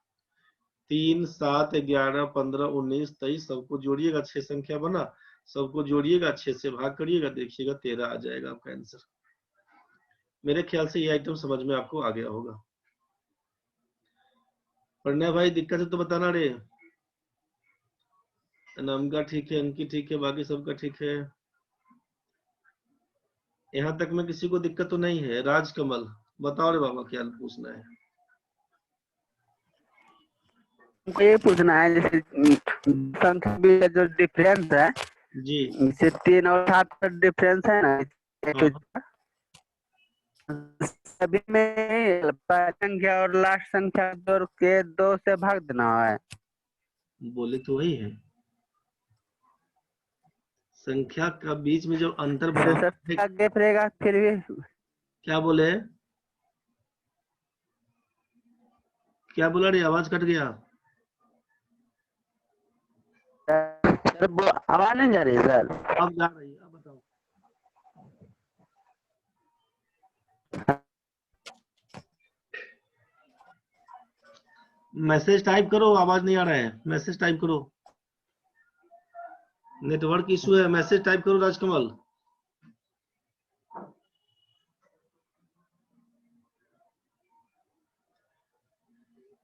3 7 11 15 19 23 सबको जोड़िएगा, 6 संख्या बना, सबको जोड़िएगा, 6 से भाग करिएगा, देखिएगा 13 आ जाएगा आपका आंसर। मेरे ख्याल से ये आइटम समझ में आपको आ गया होगा। प्रणय भाई दिक्कत है तो बताना रे। नाम का ठीक है, इनकी ठीक है, बाकी सबका ठीक है। यहाँ तक में किसी को दिक्कत तो नहीं है। राजकमल बताओ रे बाबा, क्या पूछना है। हमको ये पूछना है, जैसे संख्या का जो डिफरेंस है, जी जैसे 3 और 7 का डिफरेंस है ना, हाँ, सभी में पहली संख्या और लास्ट संख्या जोड़ के 2 से भाग देना है। बोले तो वही है, संख्या का बीच में जब अंतर सर बराबर है। क्या गैप रहेगा फिर भी? क्या बोले, क्या बोला रे, आवाज कट गया। सर वो आवाज नहीं जा रही है सर। अब जा रही है, अब बताओ। मैसेज टाइप करो, आवाज नहीं आ रहा है, मैसेज टाइप करो, नेटवर्क इशू है, मैसेज टाइप करो राजकमल।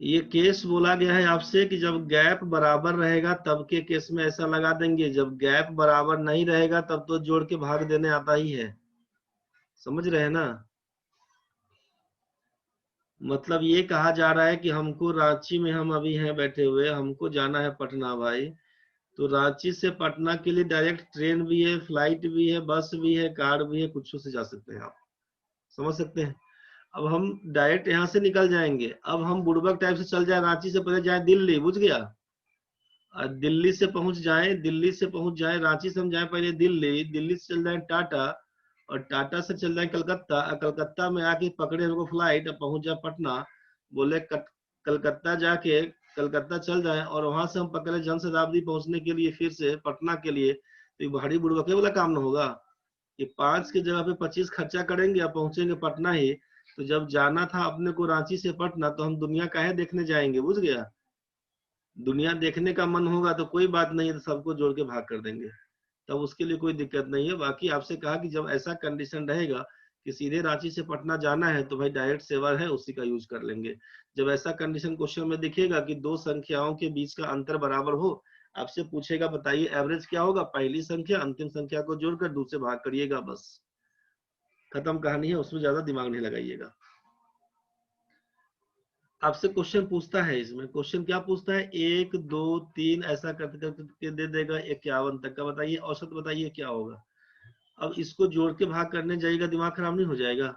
ये केस बोला गया है आपसे कि जब गैप बराबर रहेगा तब के केस में ऐसा लगा देंगे, जब गैप बराबर नहीं रहेगा तब तो जोड़ के भाग देने आता ही है। समझ रहे हैं ना, मतलब ये कहा जा रहा है कि हमको रांची में, हम अभी हैं बैठे हुए, हमको जाना है पटना भाई, तो रांची से पटना के लिए डायरेक्ट ट्रेन भी है, फ्लाइट भी है, बस भी है, कार भी है, कुछ से जा सकते हैं आप, समझ सकते हैं। अब हम डायरेक्ट यहाँ से निकल जाएंगे, अब हम बुड़बक टाइप से चल जाए, रांची से पहले जाए दिल्ली, बुझ गया, दिल्ली से पहुंच जाए, दिल्ली से पहुंच जाए, रांची से हम जाए पहले दिल्ली, दिल्ली से चल जाए टाटा, और टाटा से चल जाए कलकत्ता, कलकत्ता में आके पकड़े हमको फ्लाइट, अब पहुंच जाए पटना। बोले कलकत्ता जाके, कलकत्ता चल जाए और वहां से हम पकड़े जनशताब्दी पहुंचने के लिए फिर से पटना के लिए, तो ये भारी बुड़बके वाला काम ना होगा। ये 5 की जगह पे 25 खर्चा करेंगे और पहुंचेंगे पटना ही। तो जब जाना था अपने को रांची से पटना, तो हम दुनिया काहे देखने जाएंगे, बुझ गया। दुनिया देखने का मन होगा तो कोई बात नहीं है, तो सबको जोड़ के भाग कर देंगे, तब उसके लिए कोई दिक्कत नहीं है। बाकी आपसे कहा कि जब ऐसा कंडीशन रहेगा कि सीधे रांची से पटना जाना है तो भाई डायरेक्ट सेवा है, उसी का यूज कर लेंगे। जब ऐसा कंडीशन क्वेश्चन में दिखेगा कि दो संख्याओं के बीच का अंतर बराबर हो, आपसे पूछेगा बताइए एवरेज क्या होगा, पहली संख्या अंतिम संख्या को जोड़कर दूसरे भाग करिएगा, बस खत्म कहानी है, उसमें ज्यादा दिमाग नहीं लगाइएगा। आपसे क्वेश्चन पूछता है, इसमें क्वेश्चन क्या पूछता है, 1 2 3 ऐसा करते करके दे देगा 51 तक का, बताइए औसत बताइए क्या होगा। अब इसको जोड़ के भाग करने जाइएगा, दिमाग खराब नहीं हो जाएगा।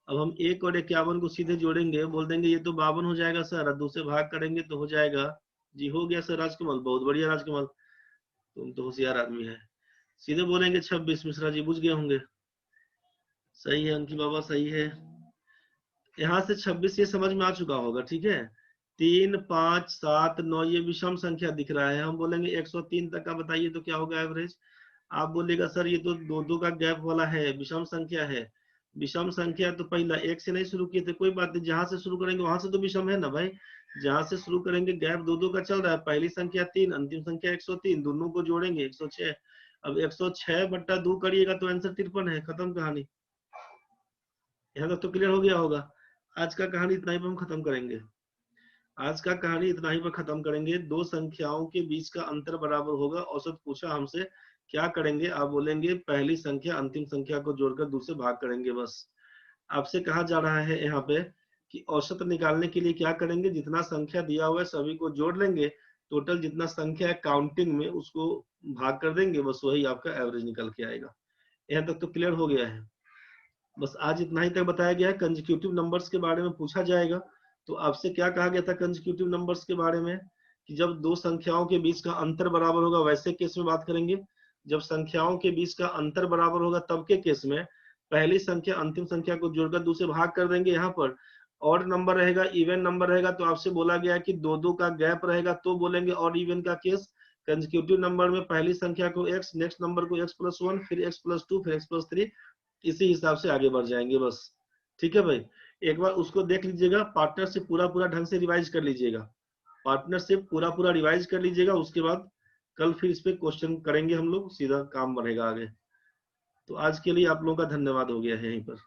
अब हम 1 और 51 को सीधे जोड़ेंगे, बोल देंगे ये तो 52 हो जाएगा सर, और दूसरे भाग करेंगे तो हो जाएगा। जी हो गया सर राजकमल, बहुत बढ़िया राजकमल। तुम तो होशियार आदमी है, सीधे बोलेंगे 26। मिश्रा जी बुझ गए होंगे। सही है अंकी बाबा, सही है। यहाँ से 26 ये समझ में आ चुका होगा, ठीक है। 3, 5, 7, 9 ये विषम संख्या दिख रहा है, हम बोलेंगे 103 तक का बताइए तो क्या होगा एवरेज। आप बोलेगा सर ये तो दो दो का गैप वाला है, विषम संख्या है। विषम संख्या तो पहला एक से नहीं शुरू किए थे, कोई बात नहीं, जहां से शुरू करेंगे वहां से तो विषम है ना भाई। जहां से शुरू करेंगे गैप दो दो का चल रहा है, पहली संख्या 3, अंतिम संख्या 103, दोनों को जोड़ेंगे 106। अब 106 बट्टा 2 करिएगा तो आंसर 53 है, खत्म कहानी। यहाँ तक तो क्लियर हो गया होगा। आज का कहानी इतना ही पर हम खत्म करेंगे। आज का कहानी इतना ही पर खत्म करेंगे। दो संख्याओं के बीच का अंतर बराबर होगा, औसत पूछा हमसे, क्या करेंगे। आप बोलेंगे पहली संख्या अंतिम संख्या को जोड़कर दूसरे भाग करेंगे, बस। आपसे कहा जा रहा है यहाँ पे कि औसत निकालने के लिए क्या करेंगे, जितना संख्या दिया हुआ है सभी को जोड़ लेंगे, टोटल जितना संख्या है काउंटिंग में उसको भाग कर देंगे, बस वही आपका एवरेज निकल के आएगा। यहाँ तक तो क्लियर हो गया है। बस आज इतना ही तक बताया गया है। कंसेक्यूटिव नंबर्स के बारे में पूछा जाएगा, तो आपसे क्या कहा गया था कंसेक्यूटिव नंबर्स के बारे में, कि जब दो संख्याओं के बीच का अंतर बराबर होगा वैसे केस में बात करेंगे। जब संख्याओं के बीच का अंतर बराबर होगा तब के केस में पहली संख्या अंतिम संख्या को जोड़कर दूसरे भाग कर देंगे। यहाँ पर ऑड नंबर रहेगा, इवन नंबर रहेगा, तो आपसे बोला गया है कि दो दो का गैप रहेगा तो बोलेंगे ऑड इवन का केस। कंसेक्यूटिव नंबर में पहली संख्या को x, नेक्स्ट नंबर को x+1, फिर x+2, फिर x+3, इसी हिसाब से आगे बढ़ जाएंगे, बस। ठीक है भाई, एक बार उसको देख लीजिएगा, पार्टनरशिप पूरा पूरा ढंग से रिवाइज कर लीजिएगा। पार्टनरशिप पूरा पूरा रिवाइज कर लीजिएगा, उसके बाद कल फिर इस पे क्वेश्चन करेंगे हम लोग, सीधा काम बढ़ेगा आगे। तो आज के लिए आप लोगों का धन्यवाद हो गया है यहीं पर।